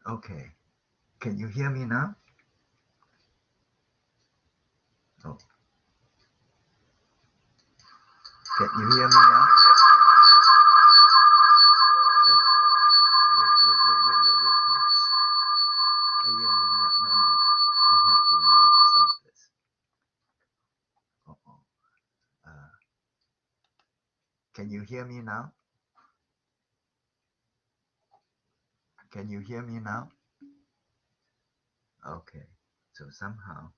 Okay. Can you hear me now? Oh, can you hear me now? Wait. Yeah. No. I have to now stop this. Uh-oh. Uh, can you hear me now? Can you hear me now? Okay. So somehow,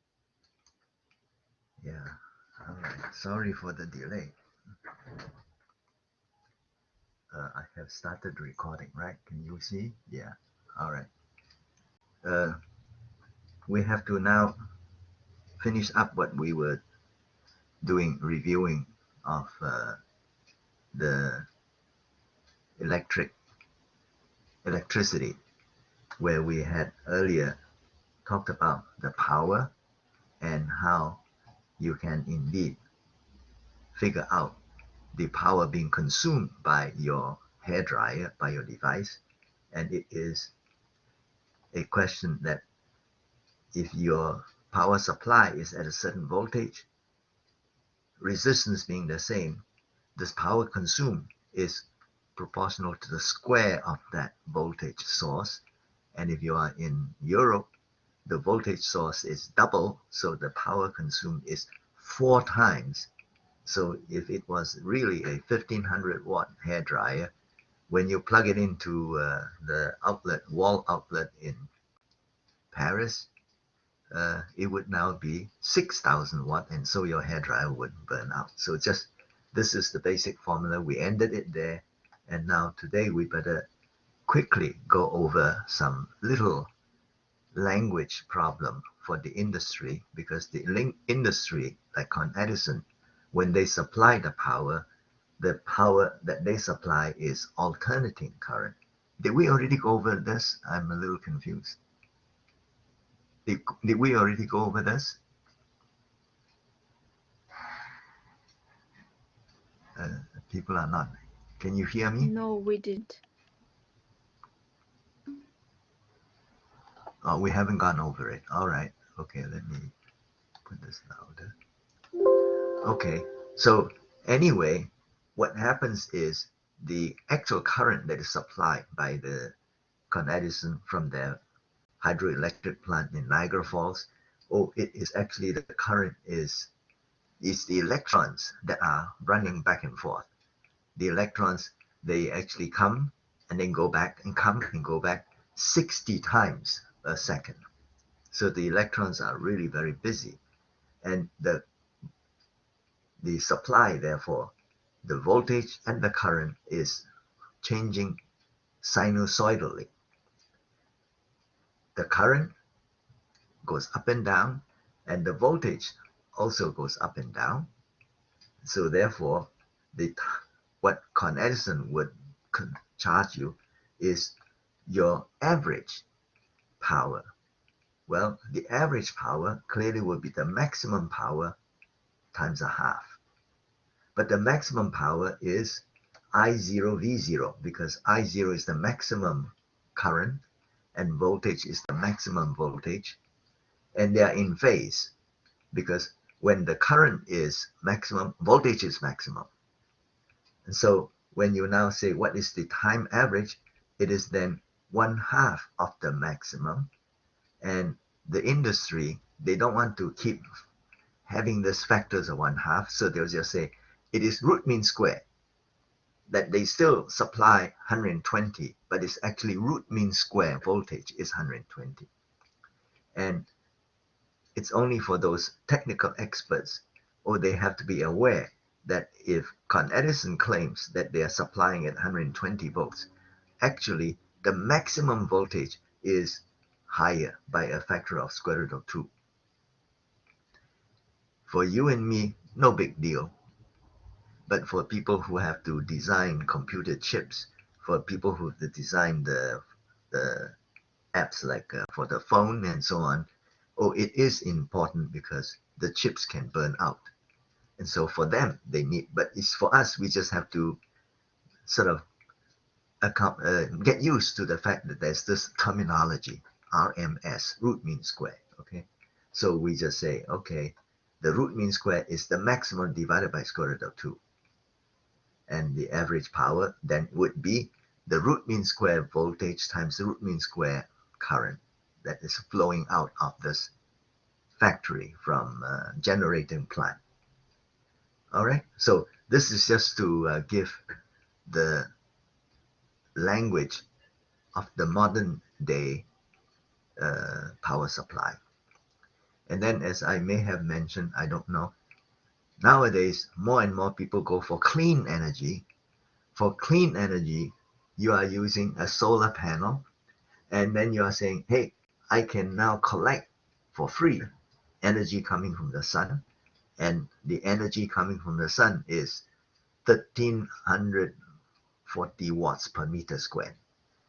yeah. All right. Sorry for the delay. I have started recording, right? Can you see? Yeah. All right. Uh, we have to now finish up what we were doing, reviewing of the electricity, where we had earlier talked about the power and how you can indeed figure out the power being consumed by your hairdryer, by your device. And it is a question that if your power supply is at a certain voltage, resistance being the same, this power consumed is proportional to the square of that voltage source. And if you are in Europe, the voltage source is double, so the power consumed is 4 times. So if it was really a 1500-watt hair dryer, when you plug it into the wall outlet in Paris, it would now be 6,000 watt, and so your hair dryer would burn out. So just this is the basic formula. We ended it there, and now today we better quickly go over some little language problem for the industry, because the industry, like Con Edison, when they supply the power that they supply is alternating current. Did we already go over this? I'm a little confused. Did we already go over this? Uh, People are not. Can you hear me? No, we didn't. Oh, we haven't gone over it. All right. Okay, let me put this louder. Okay. So anyway, what happens is the actual current that is supplied by the Con Edison from their hydroelectric plant in Niagara Falls, it is actually the current is the electrons that are running back and forth. The electrons, they actually come and then go back and come and go back 60 times a second. So the electrons are really very busy. And the supply, therefore, the voltage and the current is changing sinusoidally. The current goes up and down, and the voltage also goes up and down. So therefore, the what Con Edison would charge you is your average power. Well, the average power clearly would be the maximum power times a half. But the maximum power is I0 V0, because I0 is the maximum current and voltage is the maximum voltage, and they are in phase, because when the current is maximum, voltage is maximum. And so when you now say what is the time average, it is then 1/2 of the maximum. And the industry, they don't want to keep having this factors of 1/2, so they'll just say it is root mean square. That they still supply 120, but it's actually root mean square voltage is 120. And it's only for those technical experts, or they have to be aware that if Con Edison claims that they are supplying at 120 volts, actually the maximum voltage is higher by a factor of square root of 2. For you and me, no big deal. But for people who have to design computer chips, for people who have to design the apps like for the phone and so on, it is important because the chips can burn out. And so for them, they need, but it's for us, we just have to sort of get used to the fact that there's this terminology, RMS, root mean square. Okay, so we just say, okay, the root mean square is the maximum divided by square root of 2. And the average power then would be the root mean square voltage times the root mean square current that is flowing out of this factory from generating plant. All right, so this is just to give the language of the modern day power supply. And then, as I may have mentioned, I don't know, nowadays more and more people go for clean energy. For clean energy, you are using a solar panel, and then you are saying, hey, I can now collect for free energy coming from the sun, and the energy coming from the sun is 1340 watts per meter squared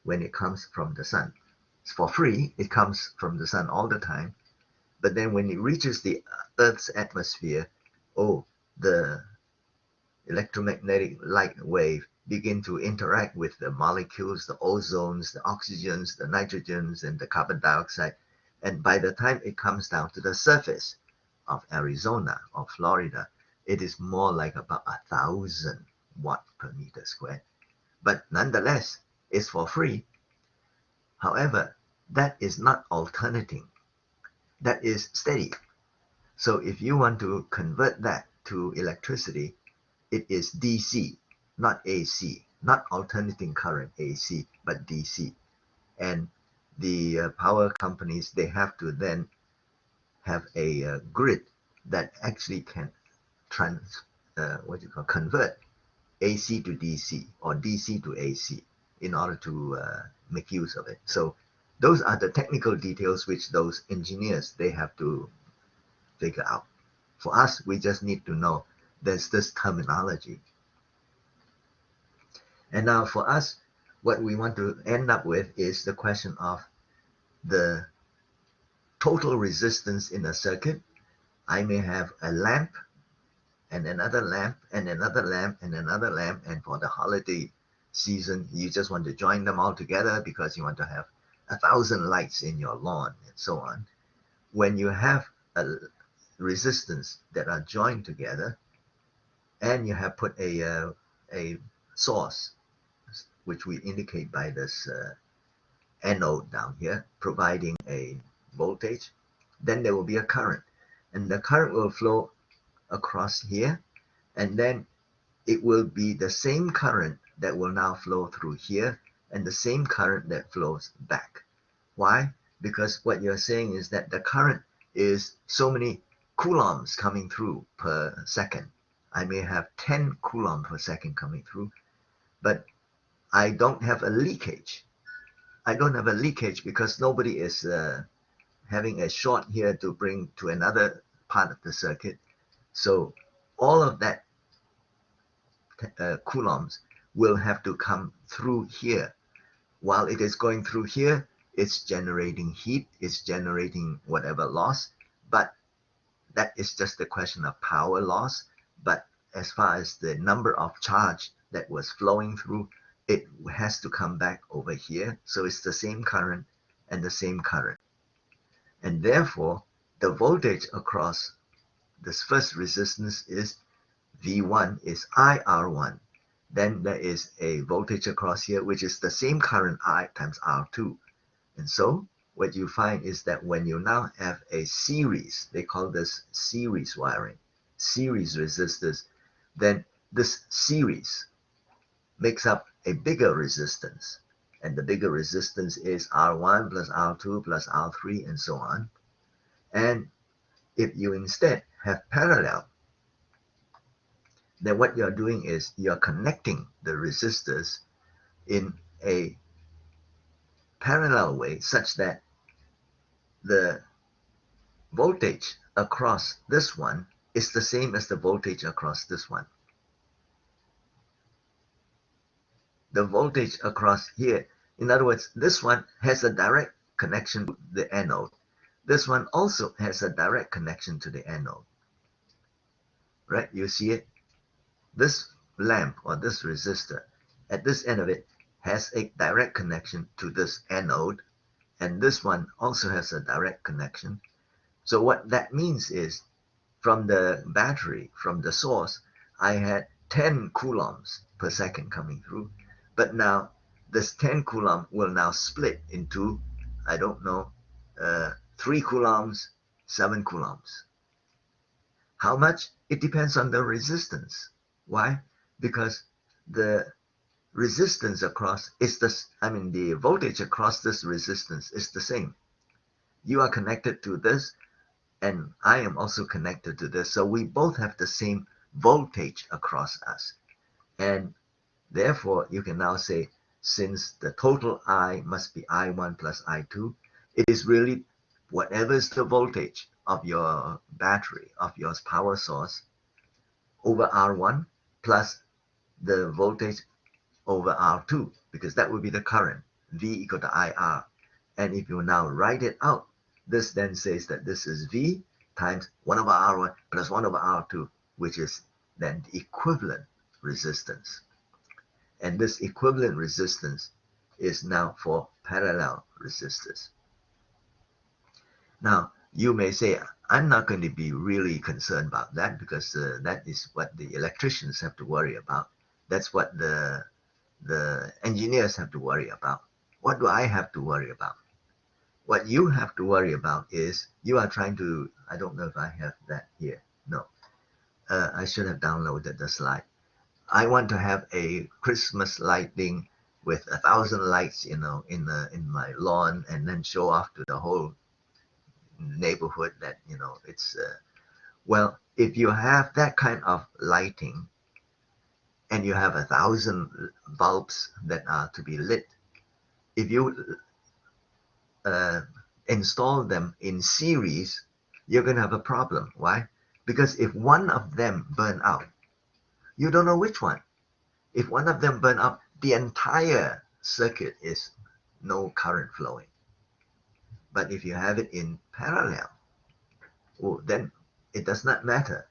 when it comes from the sun. It's for free, it comes from the sun all the time, but then when it reaches the Earth's atmosphere, the electromagnetic light wave begin to interact with the molecules, the ozones, the oxygens, the nitrogens, and the carbon dioxide. And by the time it comes down to the surface of Arizona or Florida, it is more like about 1,000 watt per meter squared. But nonetheless, it's for free. However, that is not alternating. That is steady. So if you want to convert that to electricity, it is DC, not AC, not alternating current AC, but DC. And the power companies, they have to then have a grid that actually can convert AC to DC or DC to AC in order to make use of it. So those are the technical details which those engineers, they have to figure out. For us, we just need to know there's this terminology. And now for us, what we want to end up with is the question of the total resistance in a circuit. I may have a lamp and another lamp and another lamp and another lamp, and for the holiday season, you just want to join them all together because you want to have 1,000 lights in your lawn and so on. When you have a resistance that are joined together, and you have put a source, which we indicate by this anode down here, providing a voltage, then there will be a current. And the current will flow across here, and then it will be the same current that will now flow through here, and the same current that flows back. Why? Because what you're saying is that the current is so many coulombs coming through per second. I may have 10 coulombs per second coming through, but I don't have a leakage. I don't have a leakage because nobody is having a short here to bring to another part of the circuit. So all of that coulombs will have to come through here. While it is going through here, it's generating heat, it's generating whatever loss, but that is just a question of power loss. But as far as the number of charge that was flowing through, it has to come back over here. So it's the same current and the same current. And therefore, the voltage across this first resistance is V1 is IR1. Then there is a voltage across here, which is the same current I times R2. And so what you find is that when you now have a series, they call this series wiring, series resistors, then this series makes up a bigger resistance. And the bigger resistance is R1 plus R2 plus R3 and so on. And if you instead have parallel, then what you're doing is you're connecting the resistors in a parallel way such that the voltage across this one is the same as the voltage across this one. The voltage across here, in other words, this one has a direct connection to the anode. This one also has a direct connection to the anode. Right? You see it? This lamp or this resistor, at this end of it, has a direct connection to this anode, and this one also has a direct connection. So what that means is, from the battery, from the source, I had 10 coulombs per second coming through, but now this 10 coulomb will now split into, I don't know, 3 coulombs, 7 coulombs. How much? It depends on the resistance. Why? Because the resistance across is this, the voltage across this resistance is the same. You are connected to this, and I am also connected to this. So we both have the same voltage across us. And therefore, you can now say, since the total I must be I1 plus I2, it is really whatever is the voltage of your battery, of your power source, over R1 plus the voltage over R2, because that would be the current, V equal to IR. And if you now write it out, this then says that this is V times 1 over R1 plus 1 over R2, which is then the equivalent resistance. And this equivalent resistance is now for parallel resistors. Now, you may say, I'm not going to be really concerned about that, because that is what the electricians have to worry about. That's what the engineers have to worry about. What do I have to worry about? What you have to worry about is, you are trying to, I don't know if I have that here. No. I should have downloaded the slide. I want to have a Christmas lighting with 1,000 lights, in my lawn, and then show off to the whole neighborhood that, it's, well, if you have that kind of lighting, and you have 1,000 bulbs that are to be lit, if you install them in series, you're going to have a problem. Why? Because if one of them burn out, you don't know which one. If one of them burn out, the entire circuit is no current flowing. But if you have it in parallel, then it does not matter.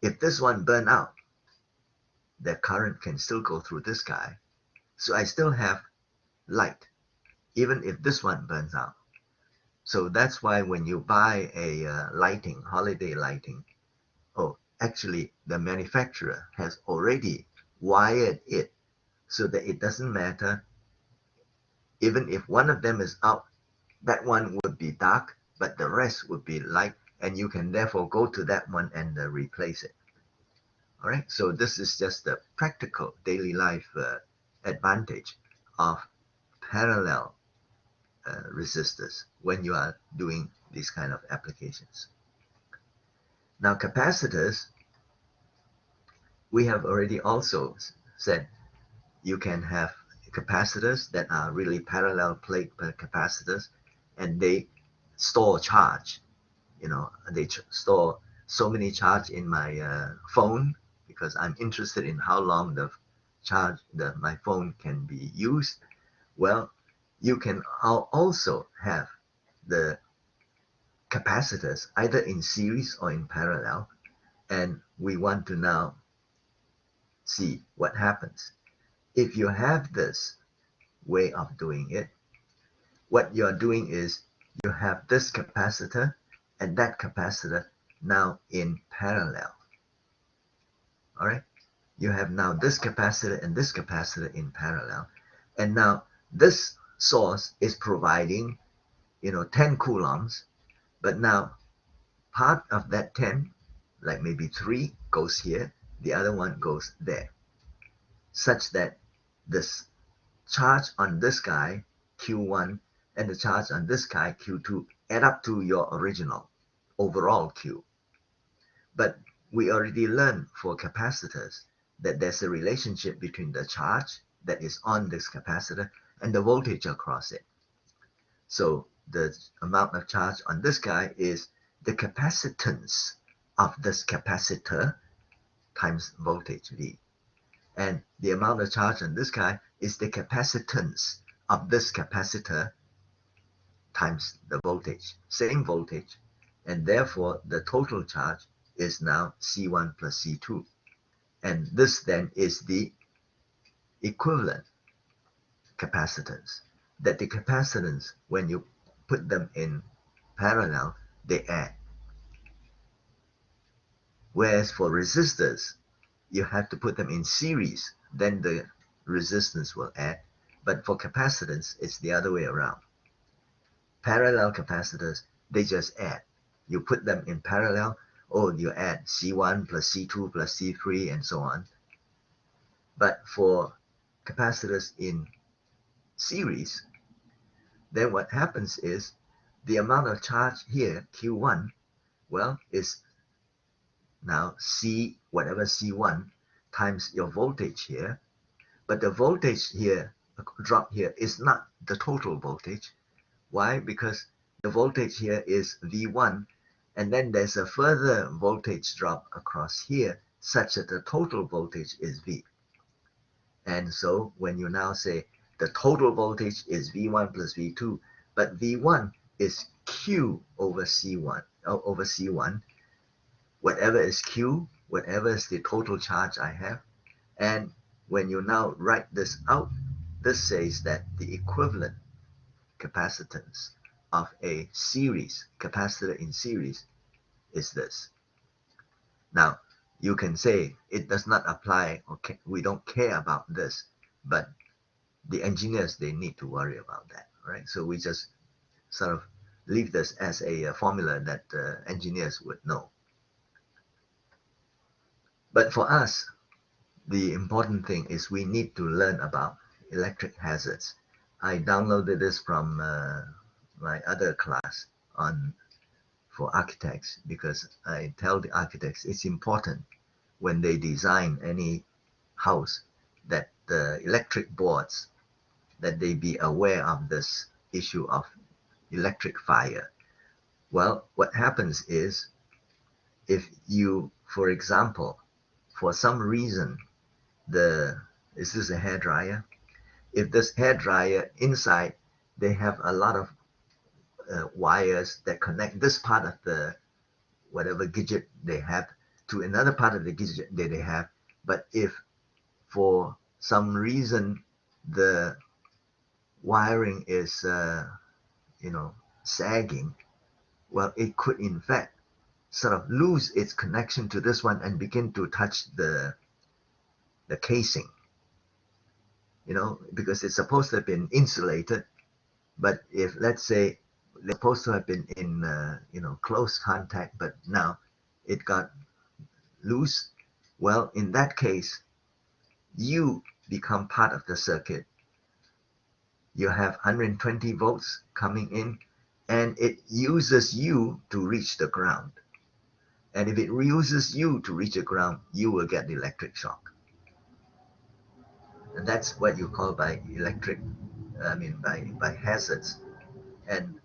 If this one burn out, the current can still go through this guy. So I still have light, even if this one burns out. So that's why when you buy a lighting, holiday lighting, actually the manufacturer has already wired it so that it doesn't matter. Even if one of them is out, that one would be dark, but the rest would be light, and you can therefore go to that one and replace it. All right, so this is just the practical daily life advantage of parallel resistors when you are doing these kind of applications. Now, capacitors, we have already also said you can have capacitors that are really parallel plate capacitors, and they store charge. They store so many charge in my phone, because I'm interested in how long the charge my phone can be used. Well, you can also have the capacitors either in series or in parallel, and we want to now see what happens. If you have this way of doing it, what you're doing is you have this capacitor and that capacitor now in parallel. All right, you have now this capacitor and this capacitor in parallel, and now this source is providing 10 coulombs, but now part of that 10, like maybe 3, goes here, the other one goes there, such that this charge on this guy, Q1, and the charge on this guy, Q2, add up to your original overall Q. But we already learned for capacitors that there's a relationship between the charge that is on this capacitor and the voltage across it. So the amount of charge on this guy is the capacitance of this capacitor times voltage V. And the amount of charge on this guy is the capacitance of this capacitor times the voltage, same voltage, and therefore the total charge is now C1 plus C2. And this then is the equivalent capacitance, that the capacitance, when you put them in parallel, they add. Whereas for resistors, you have to put them in series, then the resistance will add. But for capacitance, it's the other way around. Parallel capacitors, they just add. You put them in parallel, or you add C1 plus C2 plus C3 and so on. But for capacitors in series, then what happens is the amount of charge here, Q1, well, is now C, whatever C1, times your voltage here. But the voltage here, drop here, is not the total voltage. Why? Because the voltage here is V1, and then there's a further voltage drop across here, such that the total voltage is V. And so when you now say the total voltage is V1 plus V2, but V1 is Q over C1, over C1, whatever is Q, whatever is the total charge I have. And when you now write this out, this says that the equivalent capacitance of a series, capacitor in series, is this. Now, you can say it does not apply, okay, we don't care about this, but the engineers, they need to worry about that, right? So we just sort of leave this as a formula that engineers would know. But for us, the important thing is we need to learn about electric hazards. I downloaded this from my other class for architects, because I tell the architects it's important when they design any house that the electric boards, that they be aware of this issue of electric fire. Well, what happens is, if you, for example, for some reason, is this a hair dryer? If this hair dryer inside, they have a lot of wires that connect this part of the whatever gadget they have to another part of the gadget that they have. But if for some reason the wiring is sagging, well, it could in fact sort of lose its connection to this one and begin to touch the casing, because it's supposed to have been insulated. But if, let's say, they're supposed to have been in close contact, but now it got loose, well, in that case, you become part of the circuit. You have 120 volts coming in, and it uses you to reach the ground. And if it uses you to reach the ground, you will get the electric shock. And that's what you call by hazards. And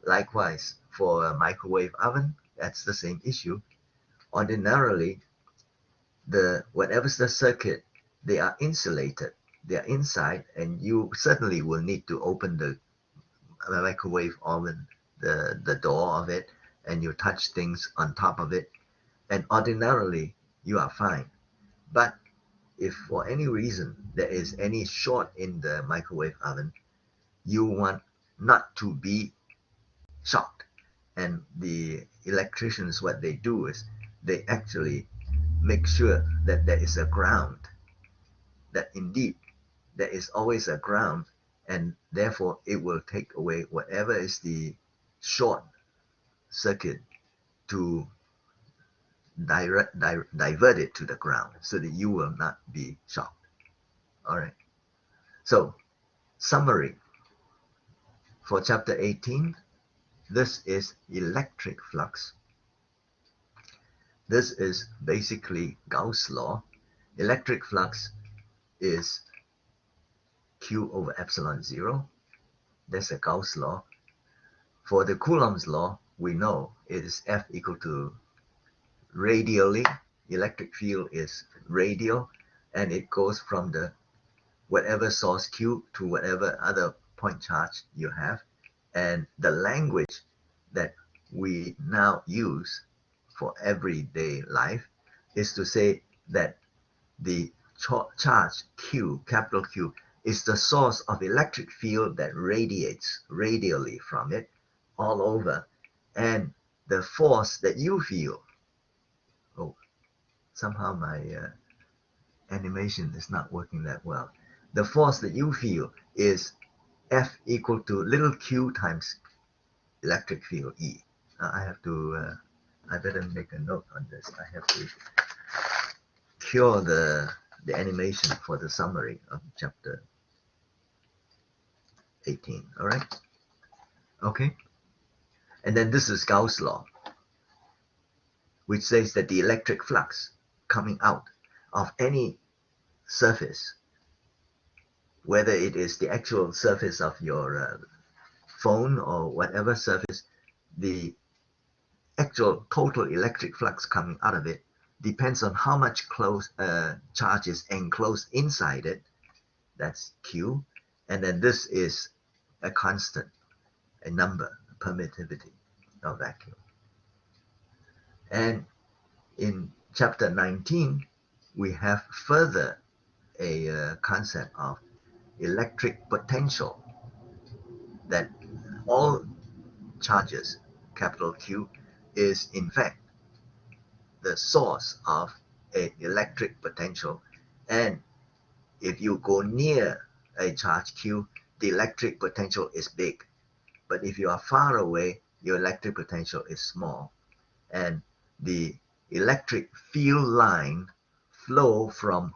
likewise, for a microwave oven, that's the same issue. Ordinarily, whatever's the circuit, they are insulated. They are inside, and you certainly will need to open the microwave oven, the door of it, and you touch things on top of it, and ordinarily you are fine. But if for any reason there is any short in the microwave oven, you want not to be shocked. And the electricians, what they do is they actually make sure that there is a ground, that indeed there is always a ground, and therefore it will take away whatever is the short circuit to divert it to the ground, so that you will not be shocked. All right. So, summary for chapter 18. This is electric flux. This is basically Gauss law. Electric flux is Q over epsilon 0. That's a Gauss law. For the Coulomb's law, we know it is F equal to radially. Electric field is radial, and it goes from the whatever source Q to whatever other point charge you have. And the language that we now use for everyday life is to say that the charge Q, capital Q, is the source of electric field that radiates radially from it all over, and the force that you feel. Oh, somehow my animation is not working that well. The force that you feel is F equal to little q times electric field E. I have to, I better make a note on this. I have to cure the animation for the summary of chapter 18. All right. Okay. And then this is Gauss law, which says that the electric flux coming out of any surface, whether it is the actual surface of your phone or whatever surface, the actual total electric flux coming out of it depends on how much charge is enclosed inside it. That's Q. And then this is a constant, a number, permittivity of vacuum. And in chapter 19, we have further a concept of electric potential, that all charges, capital Q, is in fact the source of an electric potential. And if you go near a charge Q, the electric potential is big. But if you are far away, your electric potential is small. And the electric field line flow from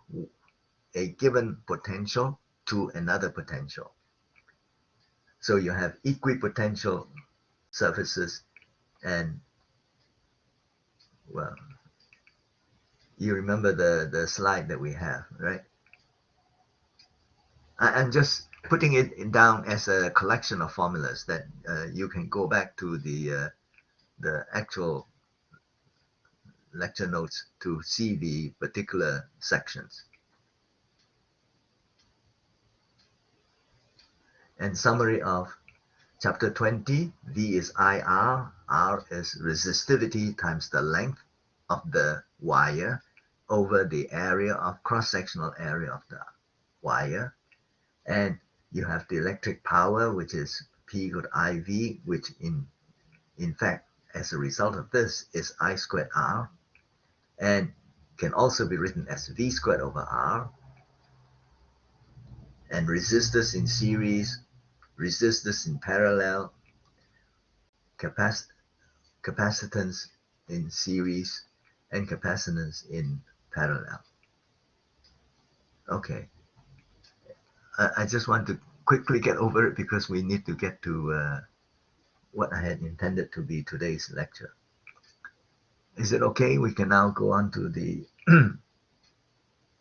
a given potential to another potential. So you have equipotential surfaces, and well, you remember the slide that we have, right? I'm just putting it down as a collection of formulas that you can go back to the actual lecture notes to see the particular sections. And summary of chapter 20, V is IR, R is resistivity times the length of the wire over the area of cross-sectional area of the wire. And you have the electric power, which is P equal to IV, which in fact, as a result of this, is I squared R, and can also be written as V squared over R. And resistors in series, resistors in parallel, capacitance in series, and capacitance in parallel. Okay. I just want to quickly get over it because we need to get to what I had intended to be today's lecture. Is it okay? We can now go on to the,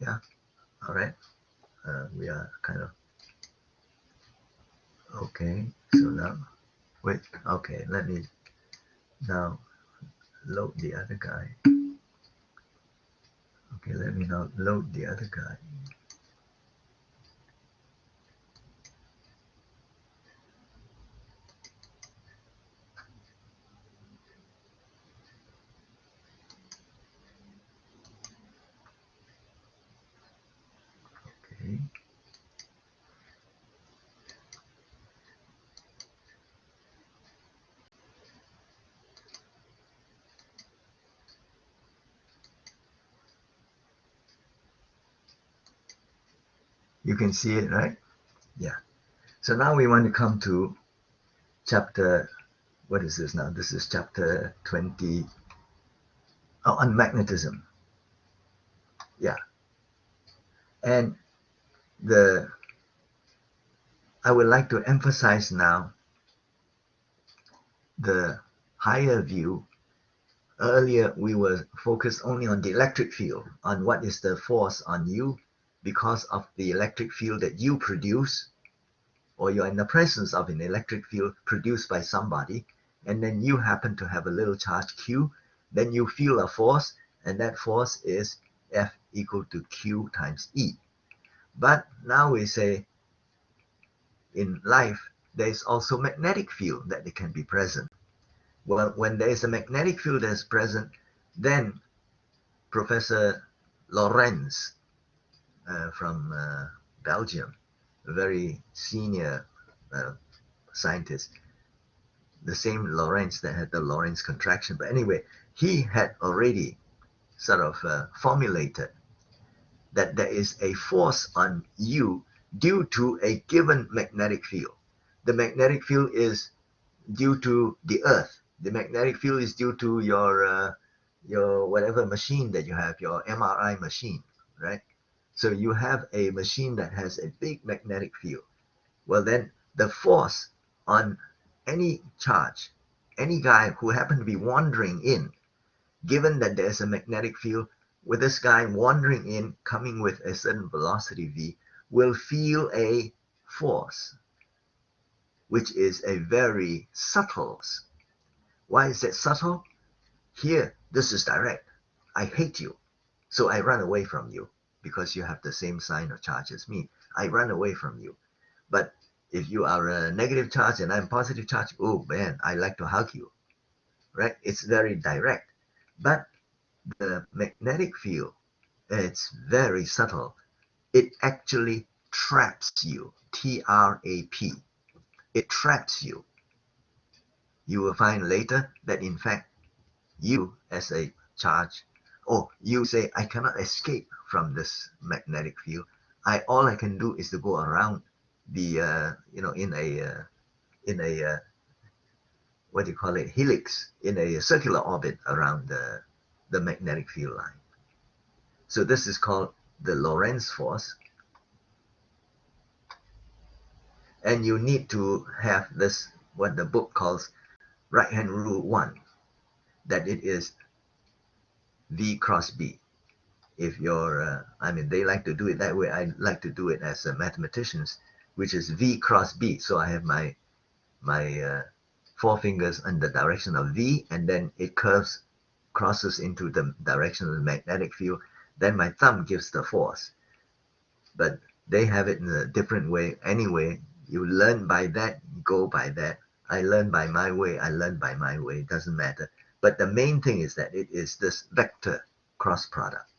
yeah, all right. We are kind of, okay, so now, wait, okay, let me now load the other guy. Okay, let me now load the other guy. Okay. You can see it, right? Yeah. So now we want to come to chapter, what is this now? This is chapter 20, on magnetism. Yeah. And I would like to emphasize now the higher view. Earlier, we were focused only on the electric field, on what is the force on you because of the electric field that you produce, or you're in the presence of an electric field produced by somebody, and then you happen to have a little charge Q, then you feel a force, and that force is F equal to Q times E. But now we say in life, there's also magnetic field that it can be present. Well, when there is a magnetic field that's present, then Professor Lorentz from Belgium a very senior scientist, the same Lorentz that had the Lorentz contraction. But anyway, he had already sort of formulated that there is a force on you due to a given magnetic field. The magnetic field is due to the Earth. The magnetic field is due to your whatever machine that you have, your MRI machine, right? So you have a machine that has a big magnetic field. Well, then the force on any charge, any guy who happened to be wandering in, given that there's a magnetic field, with this guy wandering in, coming with a certain velocity v, will feel a force, which is a very subtle. Why is that subtle? Here, this is direct. I hate you, so I run away from you because you have the same sign of charge as me. I run away from you. But if you are a negative charge and I'm positive charge, oh man, I like to hug you, right? It's very direct. But the magnetic field, it's very subtle. It actually traps you, T-R-A-P. It traps you. You will find later that in fact, you as a charge, you say, I cannot escape from this magnetic field. All I can do is to go around the, in a what do you call it, helix, in a circular orbit around the magnetic field line. So this is called the Lorentz force. And you need to have this, what the book calls right-hand rule 1, that it is V cross B. If you're, they like to do it that way. I like to do it as mathematicians, which is V cross B. So I have my four fingers in the direction of V, and then it crosses into the direction of the magnetic field. Then my thumb gives the force. But they have it in a different way. Anyway, you learn by that, go by that. I learn by my way, I learn by my way. It doesn't matter. But the main thing is that it is this vector cross product.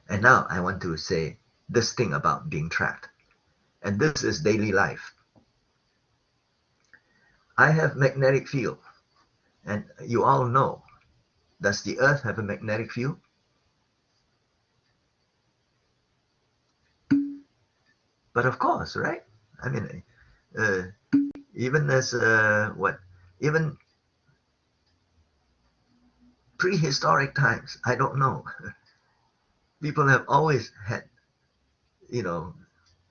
And now I want to say this thing about being trapped. And this is daily life. I have magnetic field. And you all know, does the Earth have a magnetic field? But of course, right? Even as even prehistoric times, I don't know. People have always had,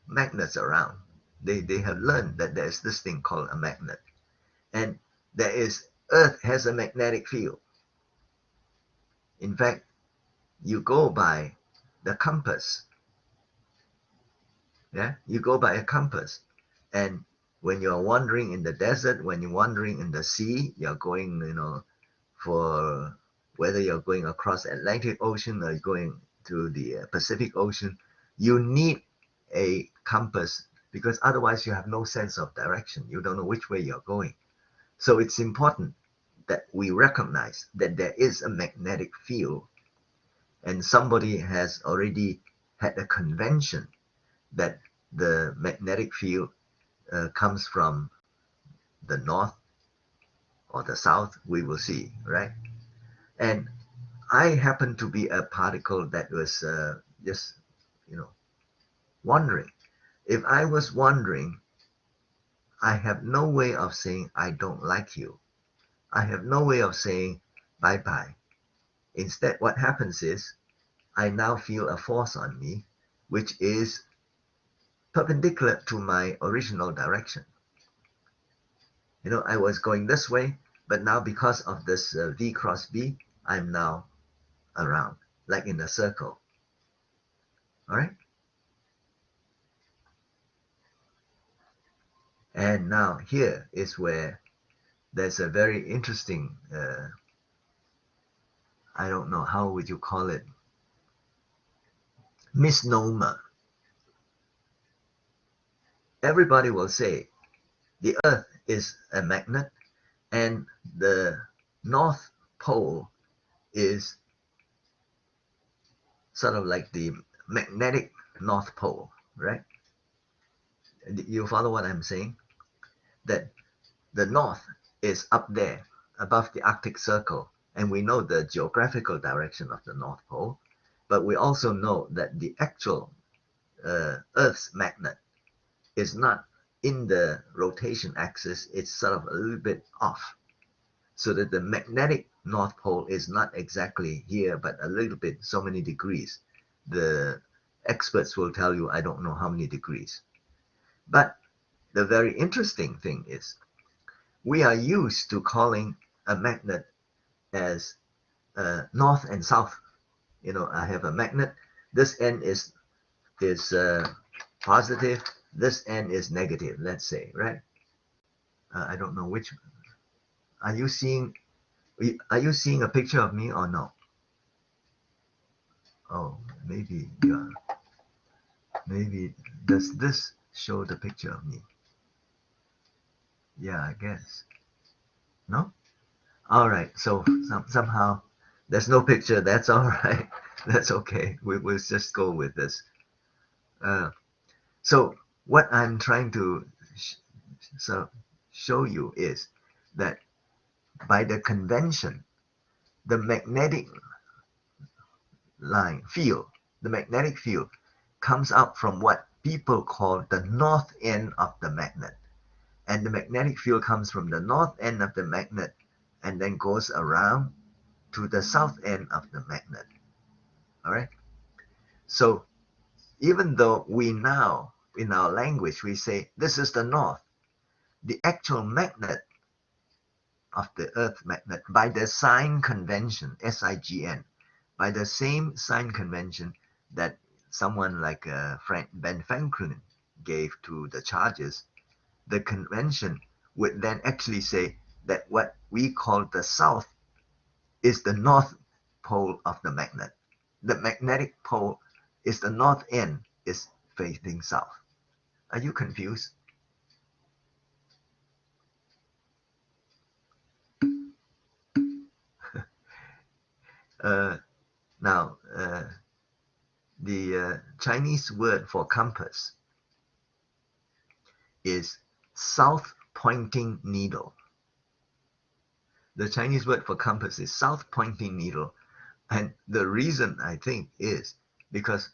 magnets around. They have learned that there's this thing called a magnet. And Earth has a magnetic field. In fact, you go by the compass. Yeah, you go by a compass. And when you're wandering in the desert, when you're wandering in the sea, you're going, for whether you're going across the Atlantic Ocean or going to the Pacific Ocean, you need a compass because otherwise you have no sense of direction. You don't know which way you're going. So it's important that we recognize that there is a magnetic field, and somebody has already had a convention that the magnetic field comes from the north or the south. We will see, right? And I happen to be a particle that was just, wandering. If I was wandering, I have no way of saying I don't like you. I have no way of saying bye-bye. Instead, what happens is I now feel a force on me, which is perpendicular to my original direction. I was going this way, but now because of this V cross B, I'm now around, like in a circle. All right? And now here is where there's a very interesting, I don't know, how would you call it? Misnomer. Everybody will say the Earth is a magnet and the North Pole is sort of like the magnetic North Pole, right? You follow what I'm saying? That the North is up there above the Arctic Circle, and we know the geographical direction of the North Pole, but we also know that the actual Earth's magnet is not in the rotation axis, it's sort of a little bit off. So that the magnetic North Pole is not exactly here, but a little bit, so many degrees. The experts will tell you, I don't know how many degrees. But the very interesting thing is, we are used to calling a magnet as north and south. You know, I have a magnet. This end is positive. This end is negative. Let's say, right? I don't know which. Are you seeing? Are you seeing a picture of me or no? Oh, maybe yeah. Maybe does this show the picture of me? Yeah, I guess. No? All right. So somehow there's no picture. That's all right. That's okay. We'll just go with this. Uh, so what I'm trying to so show you is that by the convention, the magnetic field, the magnetic field comes out from what people call the north end of the magnet. And the magnetic field comes from the north end of the magnet and then goes around to the south end of the magnet. All right. So even though we now, in our language, we say this is the north, the actual magnet of the Earth magnet, by the sign convention, SIGN, by the same sign convention that someone like Ben Franklin gave to the charges, the convention would then actually say that what we call the south is the north pole of the magnet. The magnetic pole is the north end is facing south. Are you confused? Uh, now, the Chinese word for compass is south pointing needle. The Chinese word for compass is south pointing needle. And the reason I think is because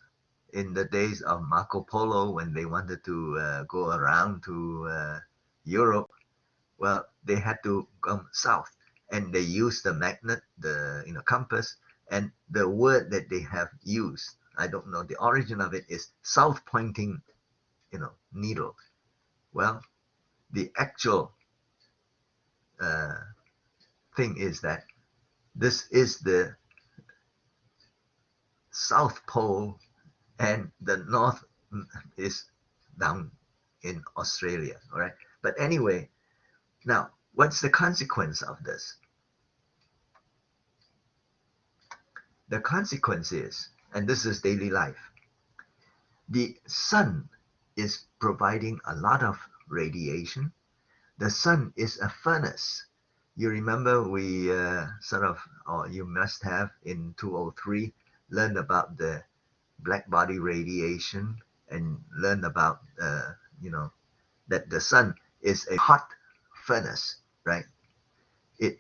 in the days of Marco Polo, when they wanted to go around to Europe, well, they had to come south, and they used the magnet, the compass, and the word that they have used, I don't know the origin of it, is south pointing, needle. Well, the actual thing is that this is the South Pole, and the North is down in Australia. All right. But anyway, now what's the consequence of this? The consequence is, and this is daily life, the sun is providing a lot of radiation. The sun is a furnace. You remember we or you must have in 203 learned about the black body radiation and learned about, that the sun is a hot furnace, right? It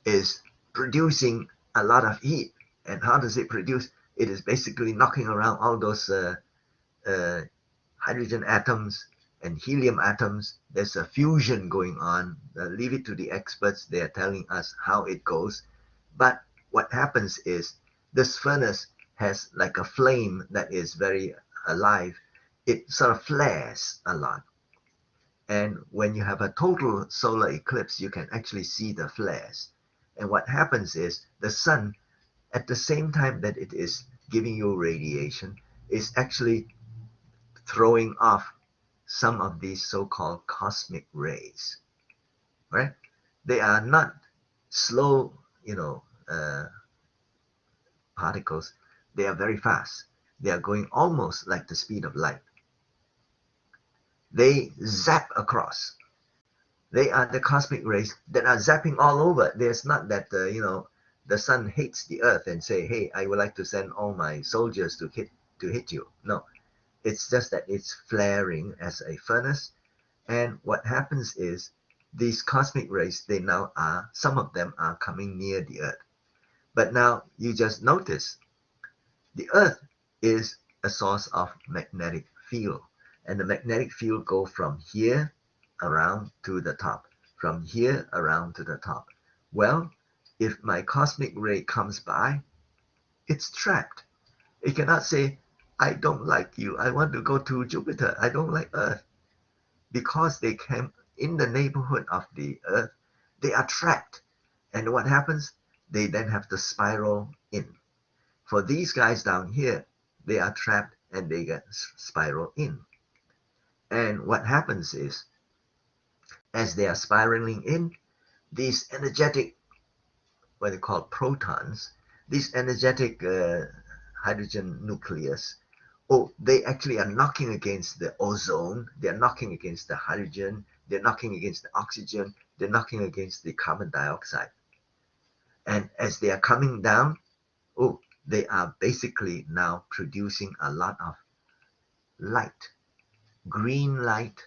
is producing a lot of heat. And how does it produce? It is basically knocking around all those hydrogen atoms and helium atoms. There's a fusion going on. Leave it to the experts. They are telling us how it goes. But what happens is this furnace has like a flame that is very alive. It sort of flares a lot. And when you have a total solar eclipse, you can actually see the flares. And what happens is the sun, at the same time that it is giving you radiation, is actually throwing off some of these so-called cosmic rays, right? They are not slow, particles. They are very fast. They are going almost like the speed of light. They zap across. They are the cosmic rays that are zapping all over. There's not that, the sun hates the earth and say, hey, I would like to send all my soldiers to hit you. No, It's just that it's flaring as a furnace. And what happens is these cosmic rays, they now are, some of them are coming near the Earth. But now you just notice the Earth is a source of magnetic field. And the magnetic field go from here around to the top, from here around to the top. Well, if my cosmic ray comes by, it's trapped. It cannot say, I don't like you. I want to go to Jupiter. I don't like Earth. Because they came in the neighborhood of the Earth, they are trapped. And what happens? They then have to spiral in. For these guys down here, they are trapped and they get spiral in. And what happens is, as they are spiraling in, these energetic, what they call protons, these energetic hydrogen nucleus, they actually are knocking against the ozone, they're knocking against the hydrogen, they're knocking against the oxygen, they're knocking against the carbon dioxide. And as they are coming down, they are basically now producing a lot of light, green light,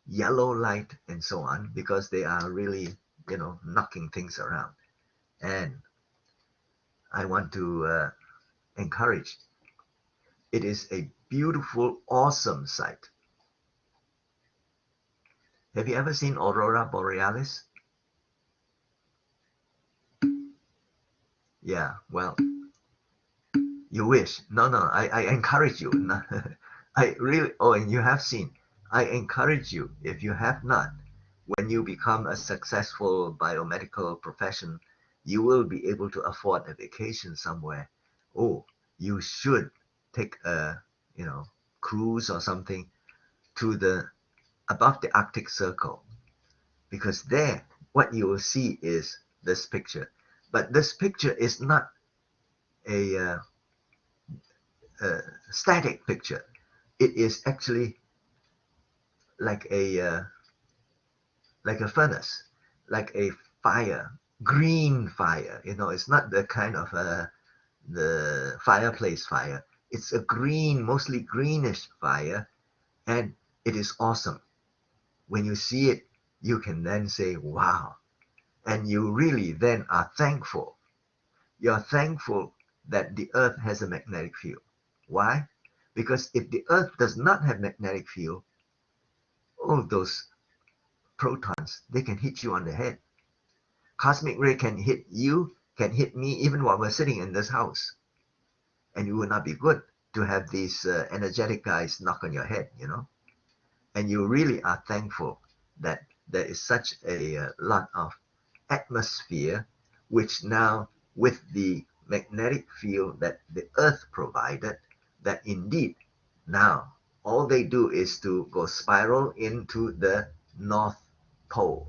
yellow light, and so on, because they are really, knocking things around. And I want to encourage, it is a beautiful, awesome sight. Have you ever seen Aurora Borealis? Yeah, well, you wish. No, I encourage you. I really, and you have seen. I encourage you, if you have not, when you become a successful biomedical profession, you will be able to afford a vacation somewhere. You should take a, cruise or something to the above the Arctic Circle, because there, what you will see is this picture. But this picture is not a static picture. It is actually like a furnace, like a fire, green fire. It's not the kind of the fireplace fire. It's a green, mostly greenish fire, and it is awesome. When you see it, you can then say, wow. And you really then are thankful. You're thankful that the Earth has a magnetic field. Why? Because if the Earth does not have magnetic field, all those protons, they can hit you on the head. Cosmic ray can hit you, can hit me, even while we're sitting in this house. And it would not be good to have these energetic guys knock on your head, And you really are thankful that there is such a lot of atmosphere, which now, with the magnetic field that the Earth provided, that indeed now all they do is to go spiral into the North Pole,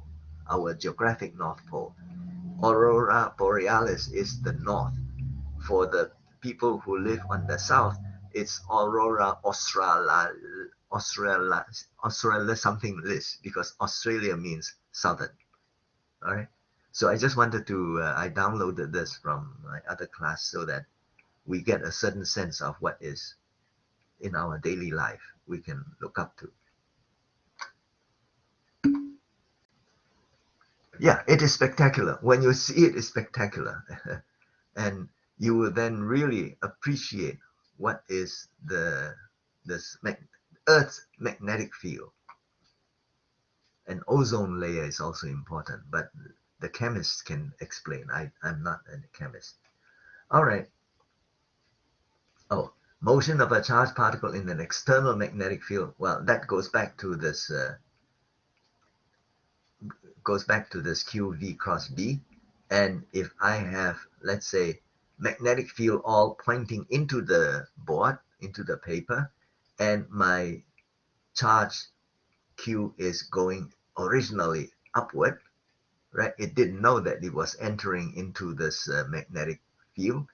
our geographic North Pole. Aurora Borealis is the north. For the people who live on the south, it's Aurora Australis something list, because Australia means southern. All right. So I just wanted to, I downloaded this from my other class so that we get a certain sense of what is in our daily life we can look up to. Yeah, it is spectacular. When you see it, it's spectacular. And you will then really appreciate what is this Earth's magnetic field. An ozone layer is also important, but the chemists can explain. I'm not a chemist. All right. Motion of a charged particle in an external magnetic field. Well, that goes back to this QV cross B. And if I have, let's say, magnetic field all pointing into the board, into the paper, and my charge Q is going originally upward, right? It didn't know that it was entering into this magnetic field.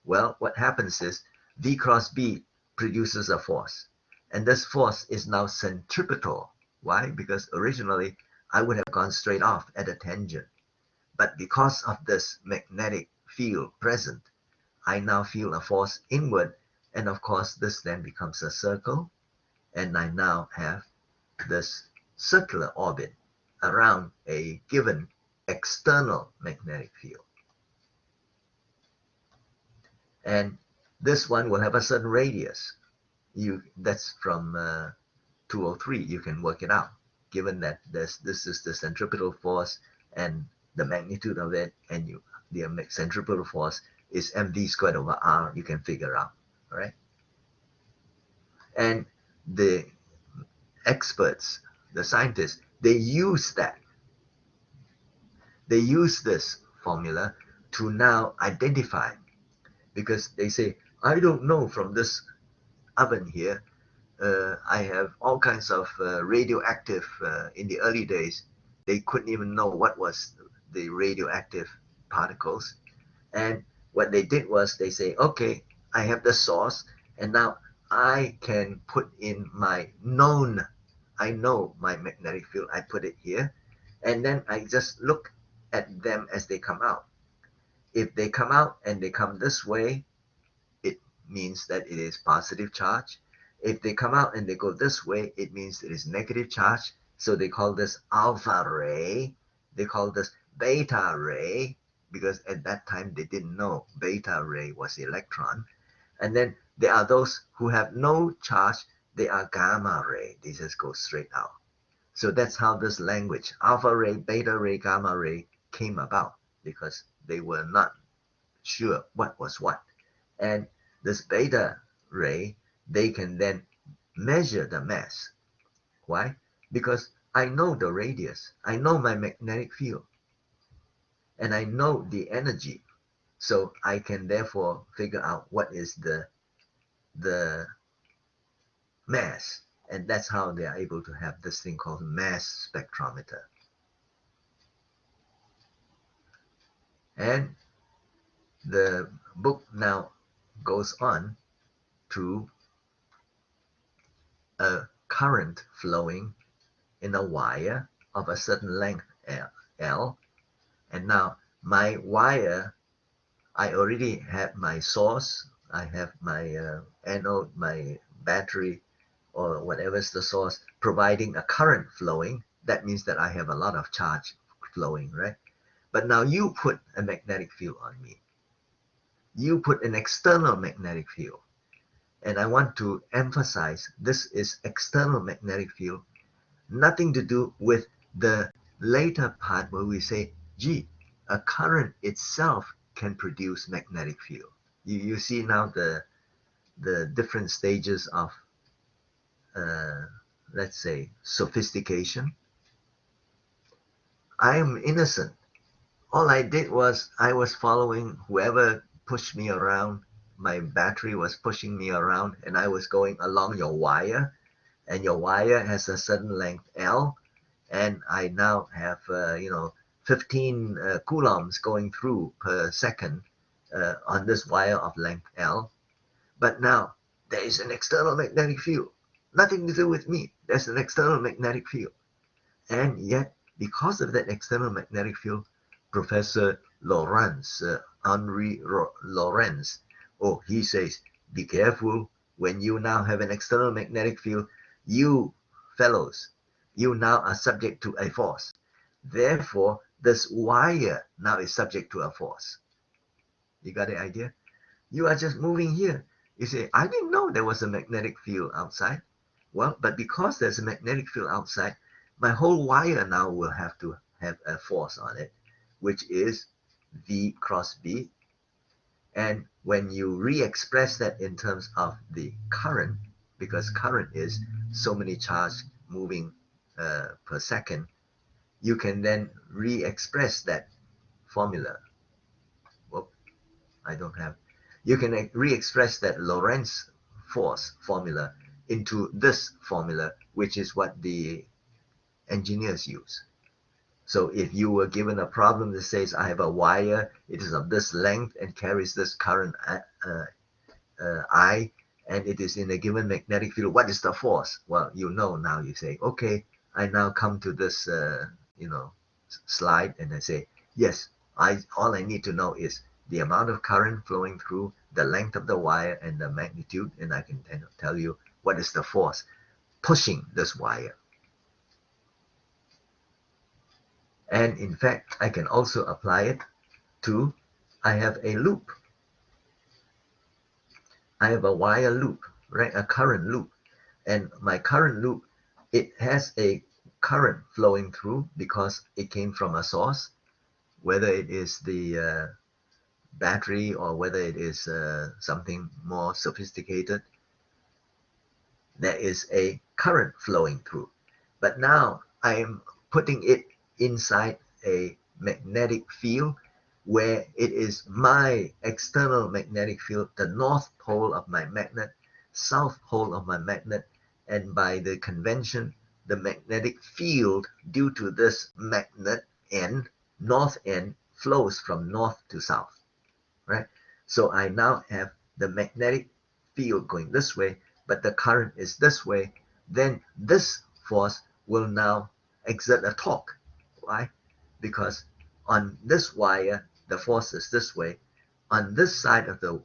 Well, what happens is V cross B produces a force. And this force is now centripetal. Why? Because originally I would have gone straight off at a tangent. But because of this magnetic field present, I now feel a force inward. And of course, this then becomes a circle. and I now have this circular orbit around a given external magnetic field. And this one will have a certain radius. That's from 203. You can work it out, given that this is the centripetal force and the magnitude of it, and the centripetal force is mv squared over r. You can figure out, all right? And the experts, the scientists, they use that. They use this formula to now identify, because they say, I don't know, from this oven here, I have all kinds of radioactive, in the early days, they couldn't even know what was the radioactive particles. And what they did was they say, okay, I have the source, and now I can put in my known, I know my magnetic field, I put it here, and then I just look at them as they come out. If they come out and they come this way, it means that it is positive charge. If they come out and they go this way, it means it is negative charge. So they call this alpha ray. They call this beta ray, because at that time they didn't know beta ray was electron. And then there are those who have no charge. They are gamma ray. They just go straight out. So that's how this language, alpha ray, beta ray, gamma ray, came about, because they were not sure what was what. And this beta ray, they can then measure the mass. Why? Because I know the radius, I know my magnetic field, and I know the energy. So I can therefore figure out what is the mass. And that's how they are able to have this thing called mass spectrometer. And the book now goes on to a current flowing in a wire of a certain length L. And now my wire, I already have my source, I have my anode, my battery, or whatever's the source, providing a current flowing. That means that I have a lot of charge flowing, right? But now you put a magnetic field on me. You put an external magnetic field. And I want to emphasize this is external magnetic field, nothing to do with the later part where we say, gee, a current itself can produce magnetic field. You see now the different stages of, let's say, sophistication. I am innocent. All I did was I was following whoever pushed me around. My battery was pushing me around, and I was going along your wire, and your wire has a certain length L, and I now have 15 coulombs going through per second on this wire of length L. But now there is an external magnetic field, nothing to do with me. There's an external magnetic field, and yet because of that external magnetic field, Professor Lorentz, Henri Lorentz, he says, be careful. When you now have an external magnetic field, you fellows, you now are subject to a force. Therefore, this wire now is subject to a force. You got the idea? You are just moving here. You say, I didn't know there was a magnetic field outside. Well, but because there's a magnetic field outside, my whole wire now will have to have a force on it, which is V cross B. And when you re-express that in terms of the current, because current is so many charges moving per second, you can then re-express that formula. Whoop, I don't have. You can re-express that Lorentz force formula into this formula, which is what the engineers use. So if you were given a problem that says, I have a wire, it is of this length and carries this current I, and it is in a given magnetic field, what is the force? Well, you know now. You say, okay, I now come to this slide, and I say, yes, all I need to know is the amount of current flowing through, the length of the wire, and the magnitude, and I can tell you what is the force. pushing this wire. And in fact, I can also apply it to, I have a loop. I have a wire loop, right? A current loop. And my current loop, it has a current flowing through because it came from a source, whether it is the battery or whether it is something more sophisticated. There is a current flowing through. But now I am putting it inside a magnetic field where it is my external magnetic field, the north pole of my magnet, south pole of my magnet, and by the convention, the magnetic field due to this magnet end, north end, flows from north to south, right? So I now have the magnetic field going this way, but the current is this way. Then this force will now exert a torque. Why? Because on this wire, the force is this way. On this side of the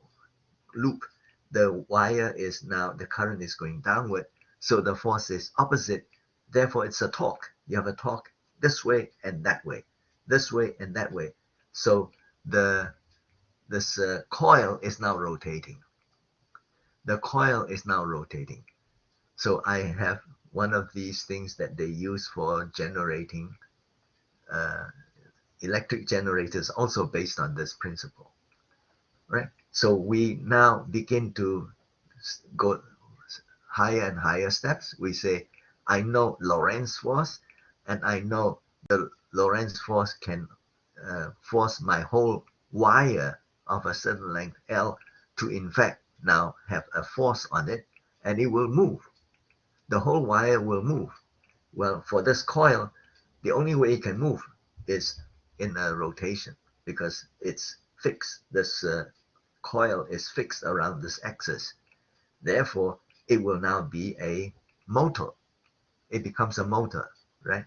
loop, the wire is now, the current is going downward. So the force is opposite. Therefore, it's a torque. You have a torque this way and that way, this way and that way. So this coil is now rotating. The coil is now rotating. So I have one of these things that they use for generating electric generators, also based on this principle, right? So we now begin to go higher and higher steps. We say, I know Lorentz force, and I know the Lorentz force can force my whole wire of a certain length L to in fact now have a force on it, and it will move. The whole wire will move. Well, for this coil, the only way it can move is in a rotation because it's fixed. This coil is fixed around this axis. Therefore, it will now be a motor. It becomes a motor, right?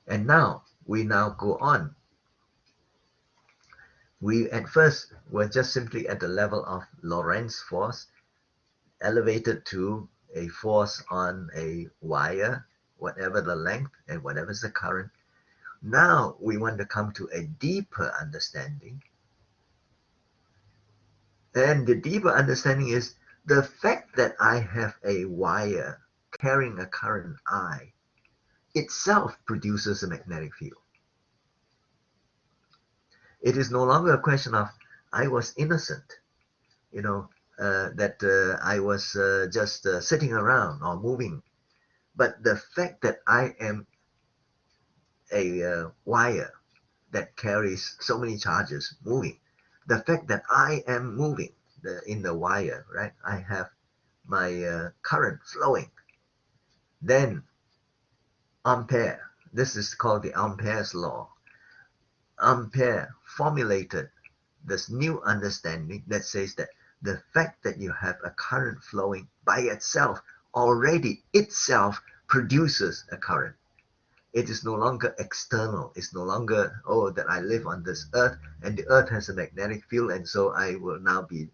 And now we now go on. We at first were just simply at the level of Lorentz force, elevated to a force on a wire, whatever the length and whatever is the current. Now we want to come to a deeper understanding. And the deeper understanding is the fact that I have a wire carrying a current I itself produces a magnetic field. It is no longer a question of I was innocent, that I was just sitting around or moving. But the fact that I am a wire that carries so many charges moving, the fact that I am moving in the wire, right? I have my current flowing. Then Ampere, this is called the Ampere's law. Ampere formulated this new understanding that says that the fact that you have a current flowing by itself already itself produces a current. It is no longer external. It's no longer, oh, that I live on this earth and the earth has a magnetic field and so I will now be,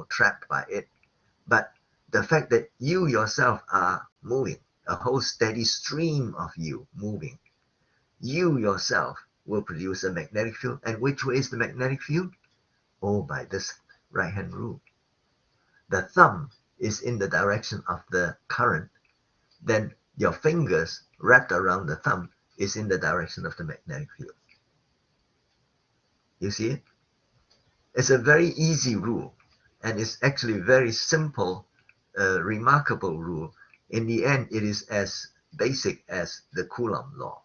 trapped by it. But the fact that you yourself are moving, a whole steady stream of you moving, you yourself will produce a magnetic field. And which way is the magnetic field? Oh, by this right-hand rule. The thumb is in the direction of the current, then your fingers wrapped around the thumb is in the direction of the magnetic field. You see it? It's a very easy rule, and it's actually very simple, remarkable rule. In the end, it is as basic as the Coulomb law.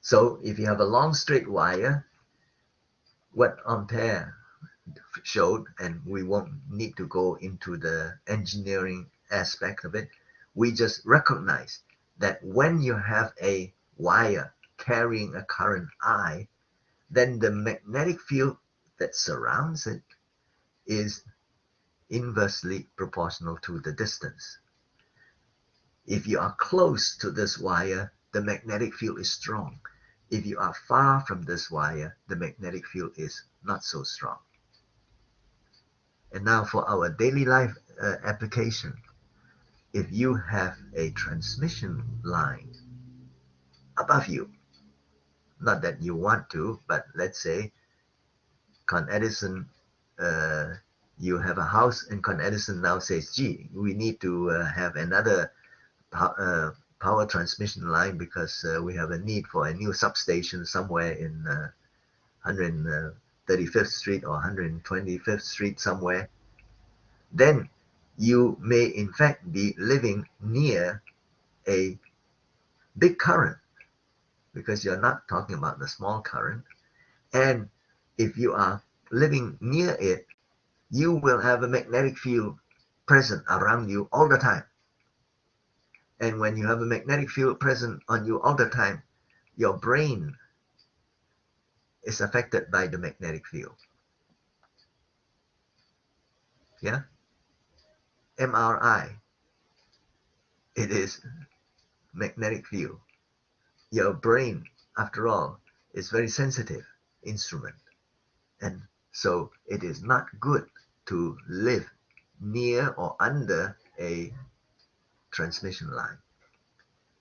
So if you have a long straight wire, what Ampere showed, and we won't need to go into the engineering aspect of it, we just recognize that when you have a wire carrying a current I, then the magnetic field that surrounds it is inversely proportional to the distance. If you are close to this wire, the magnetic field is strong. If you are far from this wire, the magnetic field is not so strong. And now for our daily life application, if you have a transmission line above you, not that you want to, but let's say Con Edison, you have a house, and Con Edison now says, gee, we need to have another power transmission line because we have a need for a new substation somewhere in 135th Street or 125th Street somewhere. Then you may in fact be living near a big current, because you're not talking about the small current. And if you are living near it, you will have a magnetic field present around you all the time. And when you have a magnetic field present on you all the time, your brain is affected by the magnetic field. Yeah? MRI, it is magnetic field. Your brain, after all, is very sensitive instrument. And so it is not good to live near or under a transmission line.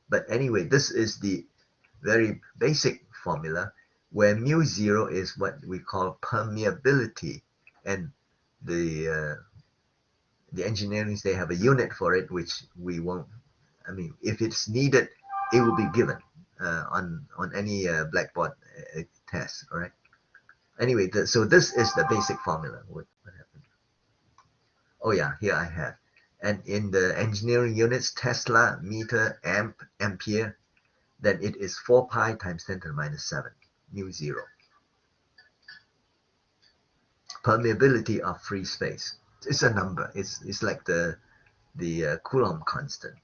But anyway, this is the very basic formula, where mu zero is what we call permeability. And the engineering, they have a unit for it, which we won't, I mean, if it's needed, it will be given on any blackboard test, all right? Anyway, so this is the basic formula. What happened? Oh yeah, here I have. And in the engineering units, Tesla, meter, amp, ampere, then it is 4 pi times 10 to the minus 7, mu zero. Permeability of free space. It's a number. It's like the Coulomb constant.